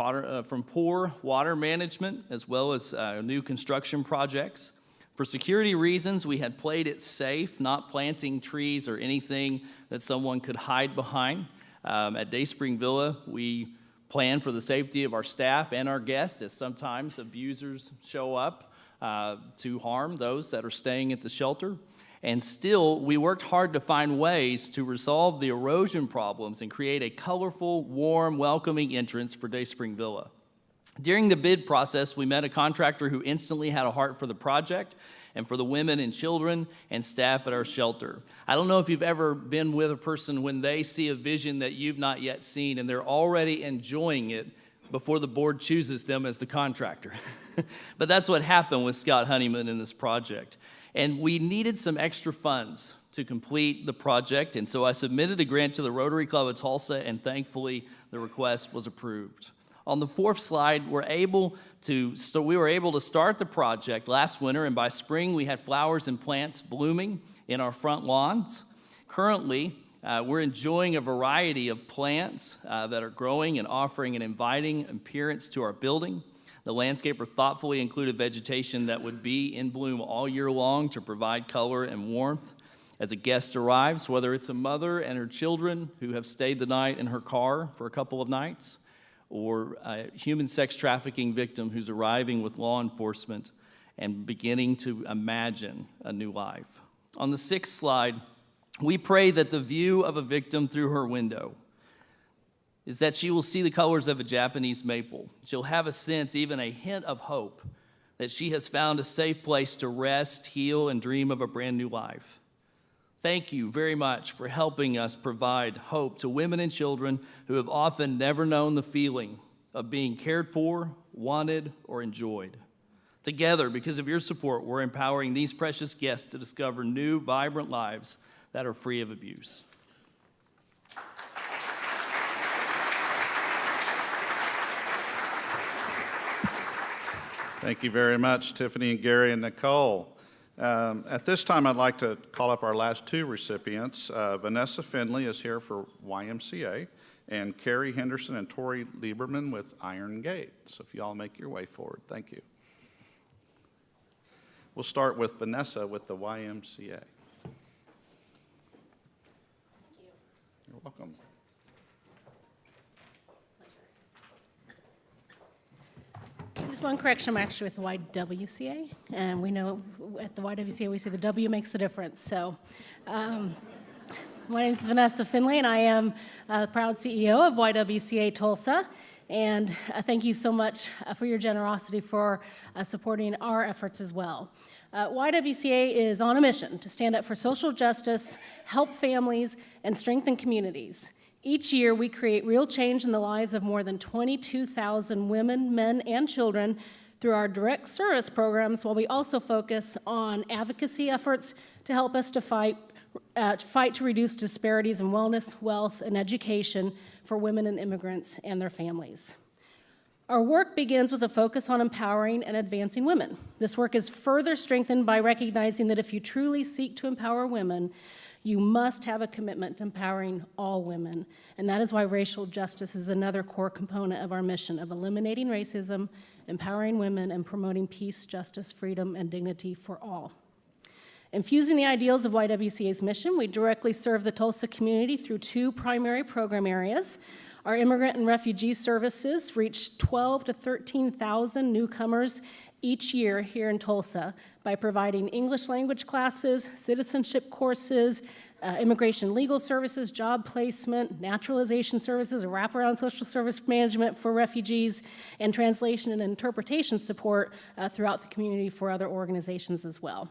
poor water management as well as new construction projects. For security reasons, we had played it safe, not planting trees or anything that someone could hide behind. At Dayspring Villa, we plan for the safety of our staff and our guests, as sometimes abusers show up to harm those that are staying at the shelter. And still, we worked hard to find ways to resolve the erosion problems and create a colorful, warm, welcoming entrance for Dayspring Villa. During the bid process, we met a contractor who instantly had a heart for the project and for the women and children and staff at our shelter. I don't know if you've ever been with a person when they see a vision that you've not yet seen and they're already enjoying it before the board chooses them as the contractor. But that's what happened with Scott Honeyman in this project. And we needed some extra funds to complete the project, and so I submitted a grant to the Rotary Club of Tulsa, and thankfully the request was approved. On the fourth slide, we were able to start the project last winter, and by spring we had flowers and plants blooming in our front lawns. Currently, we're enjoying a variety of plants that are growing and offering an inviting appearance to our building. The landscaper thoughtfully included vegetation that would be in bloom all year long to provide color and warmth. As a guest arrives, whether it's a mother and her children who have stayed the night in her car for a couple of nights, or a human sex trafficking victim who's arriving with law enforcement and beginning to imagine a new life. On the sixth slide, we pray that the view of a victim through her window is that she will see the colors of a Japanese maple. She'll have a sense, even a hint of hope, that she has found a safe place to rest, heal, and dream of a brand new life. Thank you very much for helping us provide hope to women and children who have often never known the feeling of being cared for, wanted, or enjoyed. Together, because of your support, we're empowering these precious guests to discover new, vibrant lives that are free of abuse. Thank you very much, Tiffany and Gary and Nicole. At this time, I'd like to call up our last 2 recipients. Vanessa Finley is here for YMCA, and Carrie Henderson and Tori Lieberman with Iron Gate. So if you all make your way forward, thank you. We'll start with Vanessa with the YMCA. Thank you. You're welcome. Just one correction, I'm actually with the YWCA, and we know at the YWCA we say the W makes the difference. So my name is Vanessa Finley, and I am the proud CEO of YWCA Tulsa. And thank you so much for your generosity for supporting our efforts as well. YWCA is on a mission to stand up for social justice, help families, and strengthen communities. Each year, we create real change in the lives of more than 22,000 women, men, and children through our direct service programs, while we also focus on advocacy efforts to help us to fight to reduce disparities in wellness, wealth, and education for women and immigrants and their families. Our work begins with a focus on empowering and advancing women. This work is further strengthened by recognizing that if you truly seek to empower women, you must have a commitment to empowering all women. And that is why racial justice is another core component of our mission of eliminating racism, empowering women, and promoting peace, justice, freedom, and dignity for all. Infusing the ideals of YWCA's mission, we directly serve the Tulsa community through two primary program areas. Our immigrant and refugee services reach 12,000 to 13,000 newcomers each year here in Tulsa by providing English language classes, citizenship courses, immigration legal services, job placement, naturalization services, wraparound social service management for refugees, and translation and interpretation support throughout the community for other organizations as well.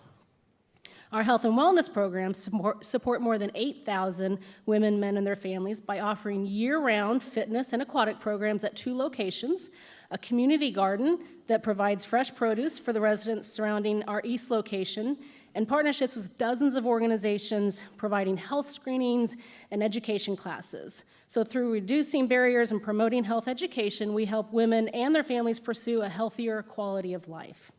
Our health and wellness programs support more than 8,000 women, men, and their families by offering year-round fitness and aquatic programs at 2 locations, a community garden that provides fresh produce for the residents surrounding our east location, and partnerships with dozens of organizations providing health screenings and education classes. So through reducing barriers and promoting health education, we help women and their families pursue a healthier quality of life.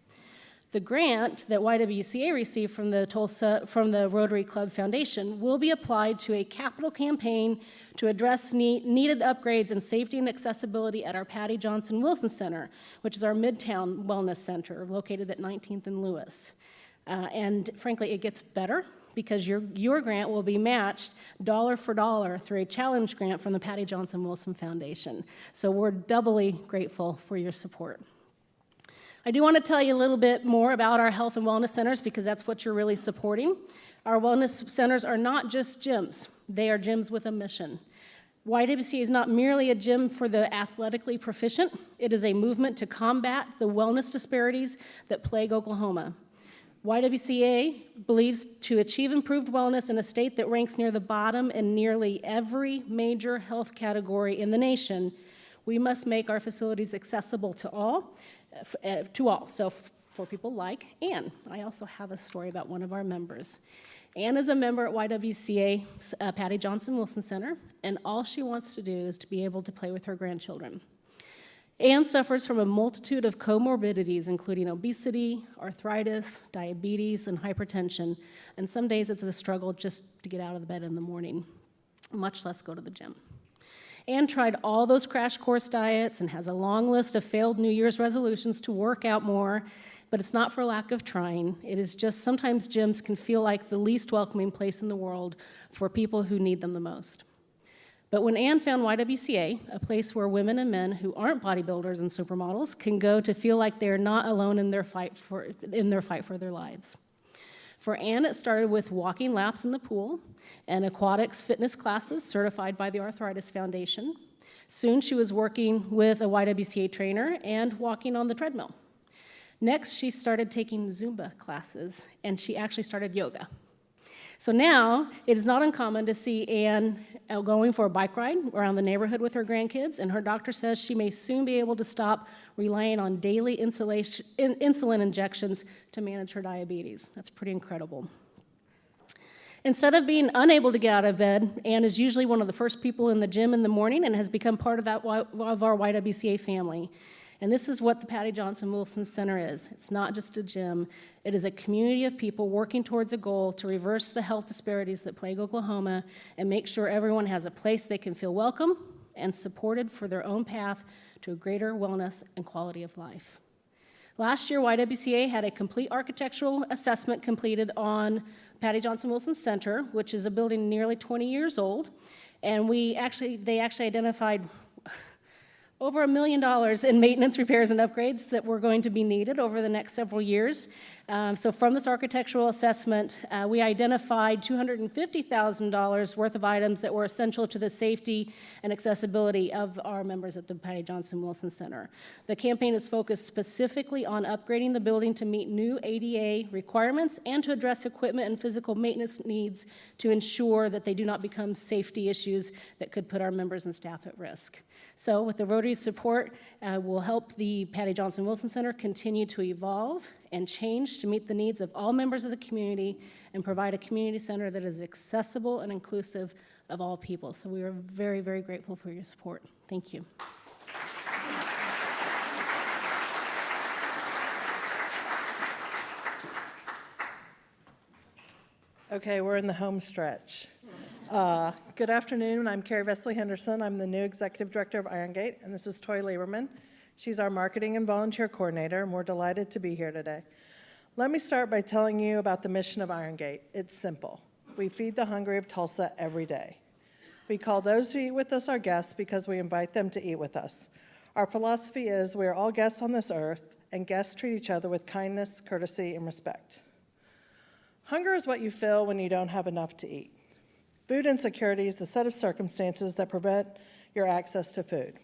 The grant that YWCA received from the Rotary Club Foundation will be applied to a capital campaign to address needed upgrades in safety and accessibility at our Patty Johnson Wilson Center, which is our Midtown Wellness Center located at 19th and Lewis. And frankly, it gets better because your grant will be matched dollar for dollar through a challenge grant from the Patty Johnson Wilson Foundation. So we're doubly grateful for your support. I do want to tell you a little bit more about our health and wellness centers because that's what you're really supporting. Our wellness centers are not just gyms. They are gyms with a mission. YWCA is not merely a gym for the athletically proficient. It is a movement to combat the wellness disparities that plague Oklahoma. YWCA believes to achieve improved wellness in a state that ranks near the bottom in nearly every major health category in the nation, we must make our facilities accessible to all. So for people like Ann. I also have a story about one of our members. Ann is a member at YWCA Patty Johnson Wilson Center, and all she wants to do is to be able to play with her grandchildren. Ann suffers from a multitude of comorbidities, including obesity, arthritis, diabetes, and hypertension, and some days it's a struggle just to get out of the bed in the morning, much less go to the gym. Ann tried all those crash course diets and has a long list of failed New Year's resolutions to work out more, but it's not for lack of trying. It is just sometimes gyms can feel like the least welcoming place in the world for people who need them the most. But when Ann found YWCA, a place where women and men who aren't bodybuilders and supermodels can go to feel like they're not alone in their fight for their lives. For Ann, it started with walking laps in the pool and aquatics fitness classes certified by the Arthritis Foundation. Soon she was working with a YWCA trainer and walking on the treadmill. Next, she started taking Zumba classes, and she actually started yoga. So now, it is not uncommon to see Ann going for a bike ride around the neighborhood with her grandkids, and her doctor says she may soon be able to stop relying on daily insulin injections to manage her diabetes. That's pretty incredible. Instead of being unable to get out of bed, Ann is usually one of the first people in the gym in the morning and has become part of our YWCA family. And this is what the Patty Johnson Wilson Center is. It's not just a gym. It is a community of people working towards a goal to reverse the health disparities that plague Oklahoma and make sure everyone has a place they can feel welcome and supported for their own path to a greater wellness and quality of life. Last year, YWCA had a complete architectural assessment completed on Patty Johnson Wilson Center, which is a building nearly 20 years old. And they actually identified over $1 million in maintenance, repairs, and upgrades that were going to be needed over the next several years. So from this architectural assessment, we identified $250,000 worth of items that were essential to the safety and accessibility of our members at the Patty Johnson Wilson Center. The campaign is focused specifically on upgrading the building to meet new ADA requirements and to address equipment and physical maintenance needs to ensure that they do not become safety issues that could put our members and staff at risk. So with the Rotary increased support will help the Patty Johnson Wilson Center continue to evolve and change to meet the needs of all members of the community and provide a community center that is accessible and inclusive of all people. So we are very, very grateful for your support. Thank you. Okay, we're in the home stretch. Good afternoon. I'm Carrie Vesley Henderson. I'm the new Executive Director of Iron Gate, and this is Toy Lieberman. She's our Marketing and Volunteer Coordinator, and we're delighted to be here today. Let me start by telling you about the mission of Iron Gate. It's simple. We feed the hungry of Tulsa every day. We call those who eat with us our guests because we invite them to eat with us. Our philosophy is we are all guests on this earth, and guests treat each other with kindness, courtesy, and respect. Hunger is what you feel when you don't have enough to eat. Food insecurity is the set of circumstances that prevent your access to food.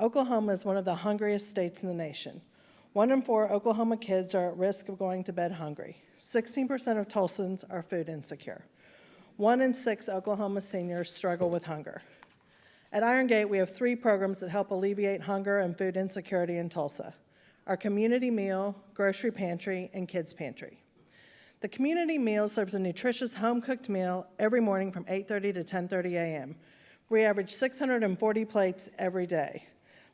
Oklahoma is one of the hungriest states in the nation. 1 in 4 Oklahoma kids are at risk of going to bed hungry. 16% of Tulsans are food insecure. 1 in 6 Oklahoma seniors struggle with hunger. At Iron Gate, we have 3 programs that help alleviate hunger and food insecurity in Tulsa: our community meal, grocery pantry, and kids pantry. The community meal serves a nutritious home-cooked meal every morning from 8:30 to 10:30 a.m. We average 640 plates every day.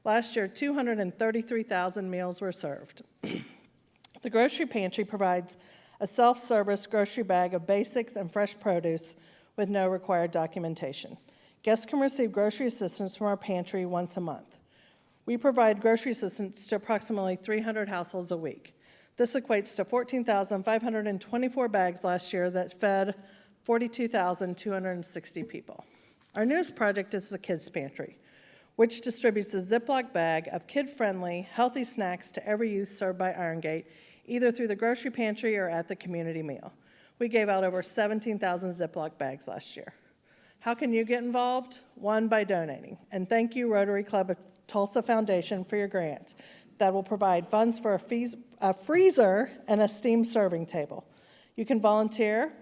Last year, 233,000 meals were served. The grocery pantry provides a self-service grocery bag of basics and fresh produce with no required documentation. Guests can receive grocery assistance from our pantry once a month. We provide grocery assistance to approximately 300 households a week. This equates to 14,524 bags last year that fed 42,260 people. Our newest project is the Kids Pantry, which distributes a Ziploc bag of kid-friendly, healthy snacks to every youth served by Iron Gate, either through the grocery pantry or at the community meal. We gave out over 17,000 Ziploc bags last year. How can you get involved? 1, by donating. And thank you, Rotary Club of Tulsa Foundation, for your grant that will provide funds for a freezer and a steam serving table. You can volunteer,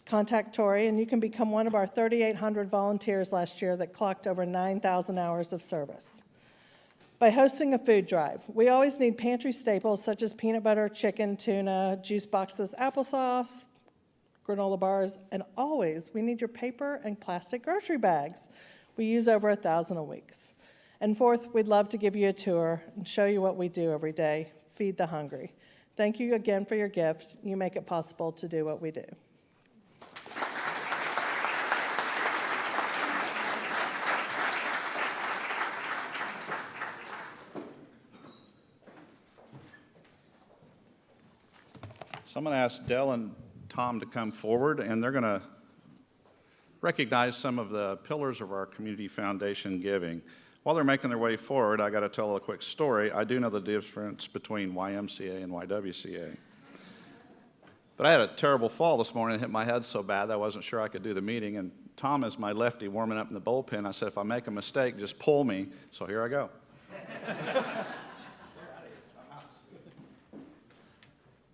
contact Tori, and you can become one of our 3,800 volunteers last year that clocked over 9,000 hours of service. By hosting a food drive, we always need pantry staples such as peanut butter, chicken, tuna, juice boxes, applesauce, granola bars, and always we need your paper and plastic grocery bags. We use over 1,000 a week. And fourth, we'd love to give you a tour and show you what we do every day, feed the hungry. Thank you again for your gift. You make it possible to do what we do. So I'm going to ask Dell and Tom to come forward, and they're going to recognize some of the pillars of our community foundation giving. While they're making their way forward, I got to tell a quick story. I do know the difference between YMCA and YWCA. But I had a terrible fall this morning and hit my head so bad that I wasn't sure I could do the meeting. And Tom is my lefty warming up in the bullpen. I said, if I make a mistake, just pull me. So here I go.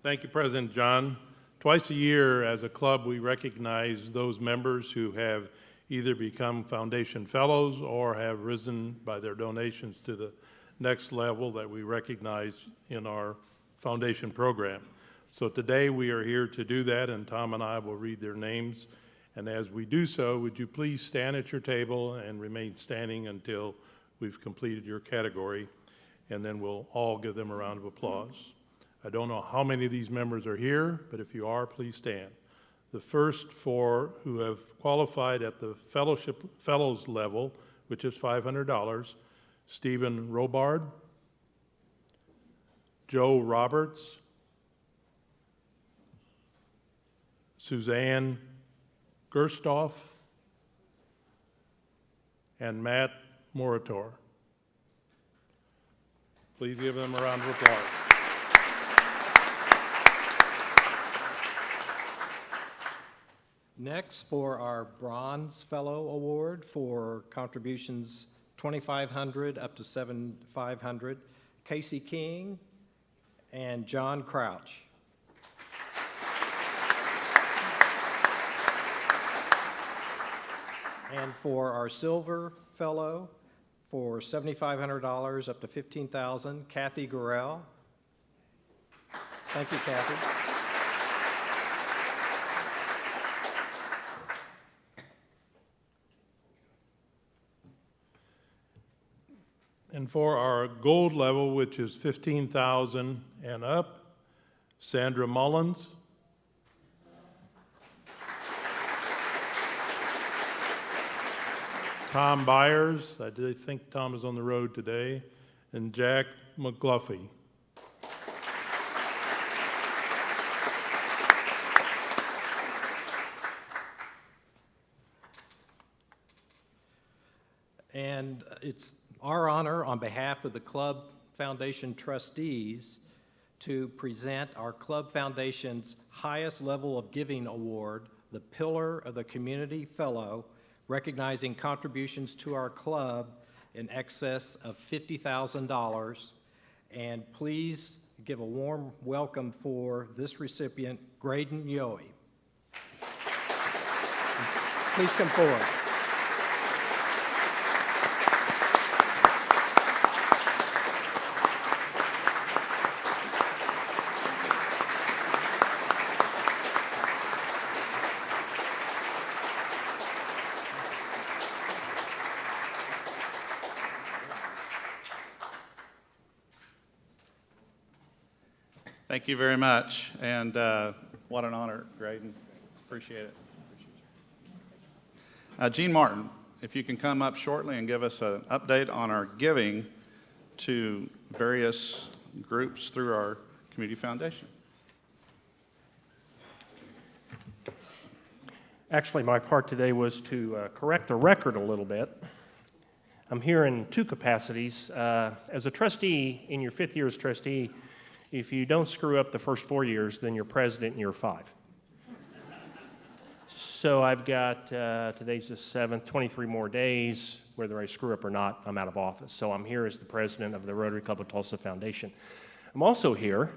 Thank you, President John. Twice a year as a club, we recognize those members who have either become foundation fellows or have risen by their donations to the next level that we recognize in our foundation program. So today we are here to do that, and Tom and I will read their names. And as we do so, would you please stand at your table and remain standing until we've completed your category, and then we'll all give them a round of applause. I don't know how many of these members are here, but if you are, please stand. The first 4 who have qualified at the fellows level, which is $500, Stephen Robard, Joe Roberts, Suzanne Gerstoff, and Matt Moritor. Please give them a round of applause. Next, for our Bronze Fellow Award for contributions $2,500 up to $7,500, Casey King and John Crouch. And for our Silver Fellow for $7,500 up to $15,000, Kathy Gurrell. Thank you, Kathy. And for our gold level, which is 15,000 and up, Sandra Mullins. Tom Byers, I did think Tom is on the road today, and Jack McGluffy. And it's our honor on behalf of the Club Foundation trustees to present our Club Foundation's highest level of giving award, the Pillar of the Community Fellow, recognizing contributions to our club in excess of $50,000. And please give a warm welcome for this recipient, Graydon Yohe. Please come forward. Thank you very much, and what an honor, Graydon. Appreciate it. Gene Martin, if you can come up shortly and give us an update on our giving to various groups through our Community Foundation. Actually, my part today was to correct the record a little bit. I'm here in two capacities. As a trustee, in your 5th year as trustee, if you don't screw up the first 4 years, then you're president in year 5. So I've got, today's the 7th, 23 more days. Whether I screw up or not, I'm out of office. So I'm here as the president of the Rotary Club of Tulsa Foundation. I'm also here,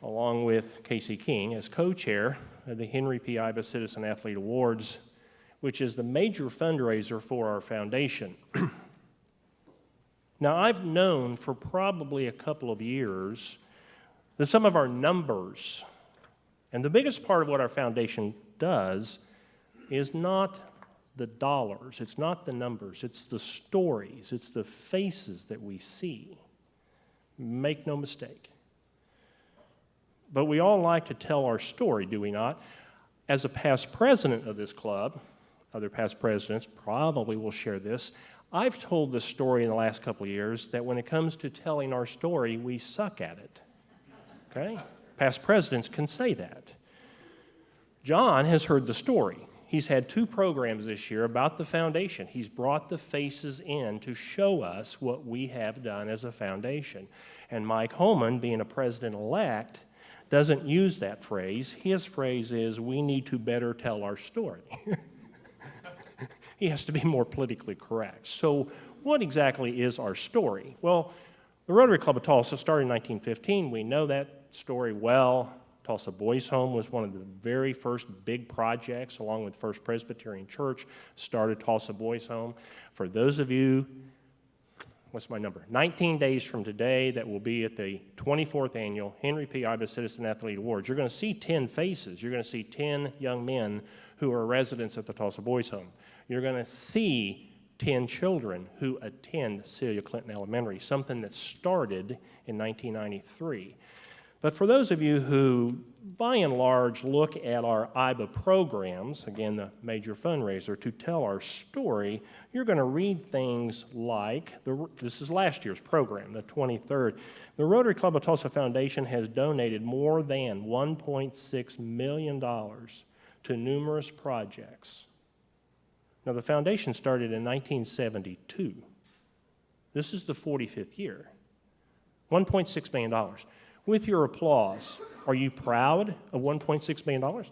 along with Casey King, as co-chair of the Henry P. Iba Citizen Athlete Awards, which is the major fundraiser for our foundation. Now, I've known for probably a couple of years that some of our numbers, and the biggest part of what our foundation does is not the dollars, it's not the numbers, it's the stories, it's the faces that we see. Make no mistake. But we all like to tell our story, do we not? As a past president of this club, other past presidents probably will share this, I've told this story in the last couple of years that when it comes to telling our story, we suck at it. Okay? Past presidents can say that. John has heard the story. He's had 2 programs this year about the foundation. He's brought the faces in to show us what we have done as a foundation. And Mike Holman, being a president-elect, doesn't use that phrase. His phrase is, we need to better tell our story. He has to be more politically correct. So what exactly is our story? Well, the Rotary Club of Tulsa started in 1915. We know that story well. Tulsa Boys Home was one of the very first big projects, along with First Presbyterian Church, started Tulsa Boys Home. For those of you, what's my number? 19 days from today, that will be at the 24th annual Henry P. Iba Citizen Athlete Awards. You're going to see 10 faces. You're going to see 10 young men who are residents at the Tulsa Boys Home. You're going to see 10 children who attend Celia Clinton Elementary, something that started in 1993. But for those of you who, by and large, look at our IBA programs, again, the major fundraiser, to tell our story, you're going to read things like, this is last year's program, the 23rd. The Rotary Club of Tulsa Foundation has donated more than $1.6 million to numerous projects. Now, the foundation started in 1972. This is the 45th year. $1.6 million. With your applause, are you proud of $1.6 million?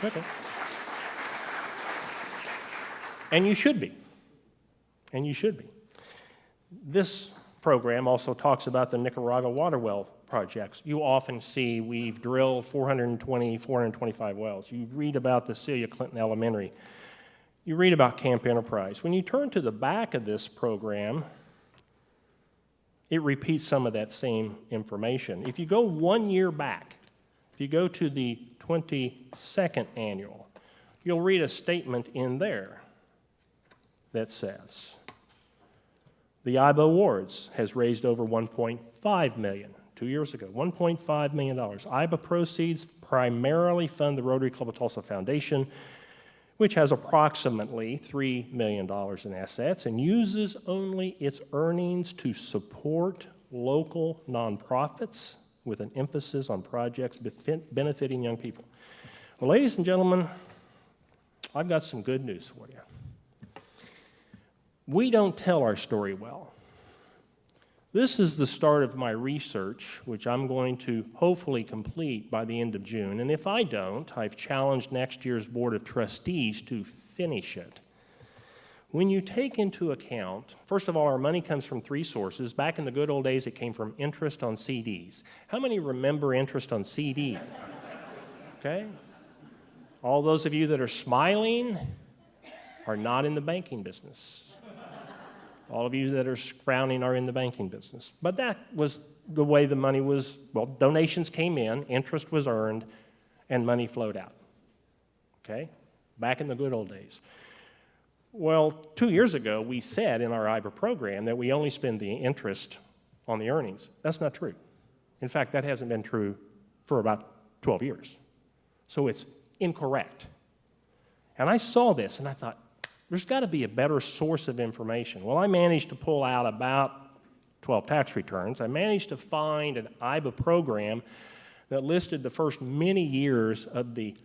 Okay. And you should be. And you should be. This program also talks about the Nicaragua water well projects. You often see we've drilled 420, 425 wells. You read about the Celia Clinton Elementary. you read about Camp Enterprise. When you turn to the back of this program, it repeats some of that same information. If you go 1 year back, if you go to the 22nd annual, you'll read a statement in there that says, the IBA Awards has raised over $1.5 million. 2 years ago, $1.5 million. IBA proceeds primarily fund the Rotary Club of Tulsa Foundation, which has approximately $3 million in assets and uses only its earnings to support local nonprofits with an emphasis on projects benefiting young people. Well, ladies and gentlemen, I've got some good news for you. We don't tell our story well. This is the start of my research, which I'm going to hopefully complete by the end of June. And if I don't, I've challenged next year's Board of Trustees to finish it. When you take into account, first of all, our money comes from three sources. Back in the good old days, it came from interest on CDs. How many remember interest on CD? Okay? All those of you that are smiling are not in the banking business. All of you that are frowning are in the banking business. But that was the way the money was, well, donations came in, interest was earned, and money flowed out. Okay? Back in the good old days. Well, 2 years ago, we said in our IBA program that we only spend the interest on the earnings. That's not true. In fact, that hasn't been true for about 12 years. So it's incorrect. And I saw this, and I thought, there's got to be a better source of information. Well, I managed to pull out about 12 tax returns. I managed to find an IBA program that listed the first many years of the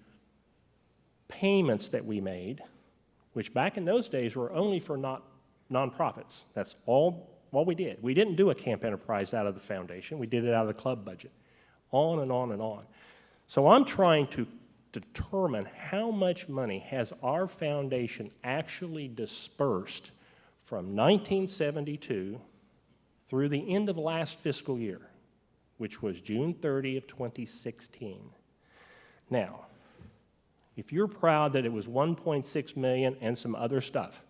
payments that we made, which back in those days were only for nonprofits. That's all we did. We didn't do a Camp Enterprise out of the foundation. We did it out of the club budget. On and on and on. So I'm trying to determine how much money has our foundation actually dispersed from 1972 through the end of last fiscal year, which was June 30 of 2016. Now, if you're proud that it was 1.6 million and some other stuff,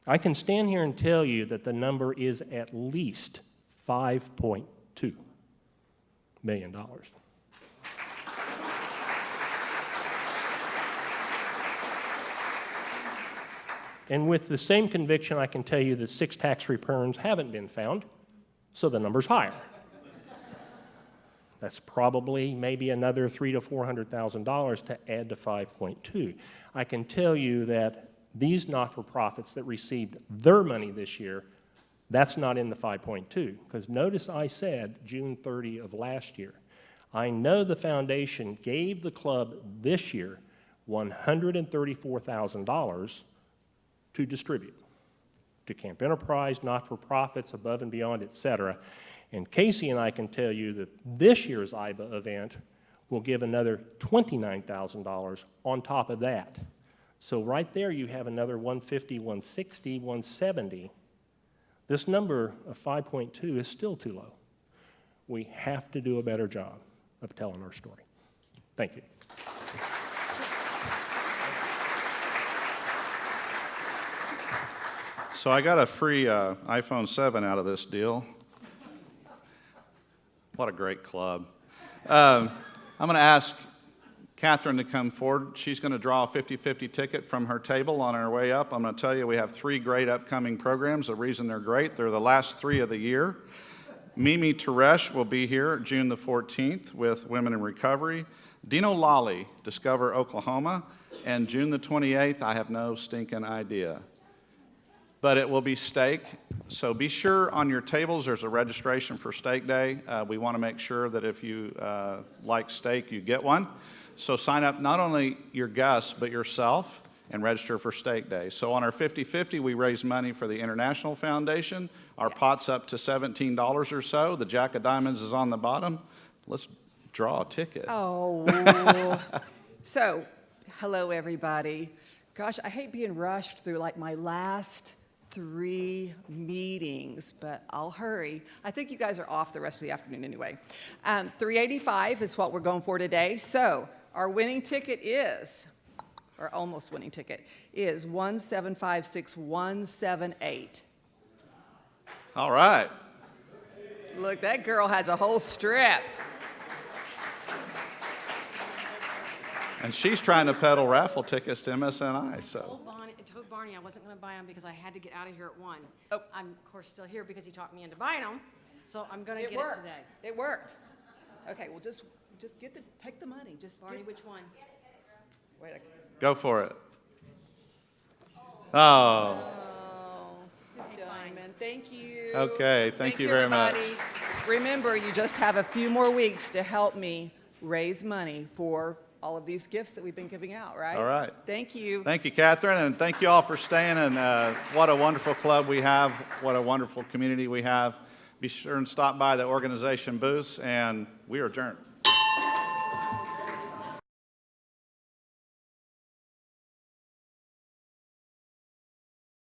I can stand here and tell you that the number is at least $5.2 million. And with the same conviction, I can tell you that 6 tax returns haven't been found, so the number's higher. That's probably maybe another $300,000 to $400,000 to add to 5.2. I can tell you that these not-for-profits that received their money this year, that's not in the 5.2, because notice I said June 30 of last year. I know the foundation gave the club this year $134,000 to distribute to Camp Enterprise, not-for-profits, above and beyond, et cetera. And Casey and I can tell you that this year's IBA event will give another $29,000 on top of that. So right there you have another 150, 160, 170. This number of 5.2 is still too low. We have to do a better job of telling our story. Thank you. So I got a free iPhone 7 out of this deal. What a great club. I'm going to ask Catherine to come forward. She's going to draw a 50-50 ticket from her table on our way up. I'm going to tell you we have 3 great upcoming programs. The reason they're great, they're the last 3 of the year. Mimi Teresh will be here June the 14th with Women in Recovery. Dino Lally, Discover Oklahoma. And June the 28th, I have no stinking idea. But it will be steak. So be sure on your tables there's a registration for Steak Day. We want to make sure that if you like steak, you get one. So sign up not only your guests, but yourself and register for Steak Day. So on our 50-50, we raise money for the International Foundation. Our pot's up to $17 or so. The Jack of Diamonds is on the bottom. Let's draw a ticket. Oh, so hello everybody. Gosh, I hate being rushed through like my last 3 meetings, but I'll hurry. I think you guys are off the rest of the afternoon anyway. $385 is what we're going for today. So our winning ticket is or almost winning ticket, is 1756178. All right. Look, that girl has a whole strip. And she's trying to peddle raffle tickets to MSNI, so. I told Barney I wasn't going to buy them because I had to get out of here at 1. Oh. I'm, of course, still here because he talked me into buying them, so I'm going to get it today. It worked. Okay, well, just take the money. Just Barney, which one? Wait a Go for it. Oh. Diamond, thank you. Okay, thank you very much. Everybody. Remember, you just have a few more weeks to help me raise money for all of these gifts that we've been giving out, right? All right. Thank you. Thank you, Catherine, and thank you all for staying. And what a wonderful club we have. What a wonderful community we have. Be sure and stop by the organization booths, and we are adjourned.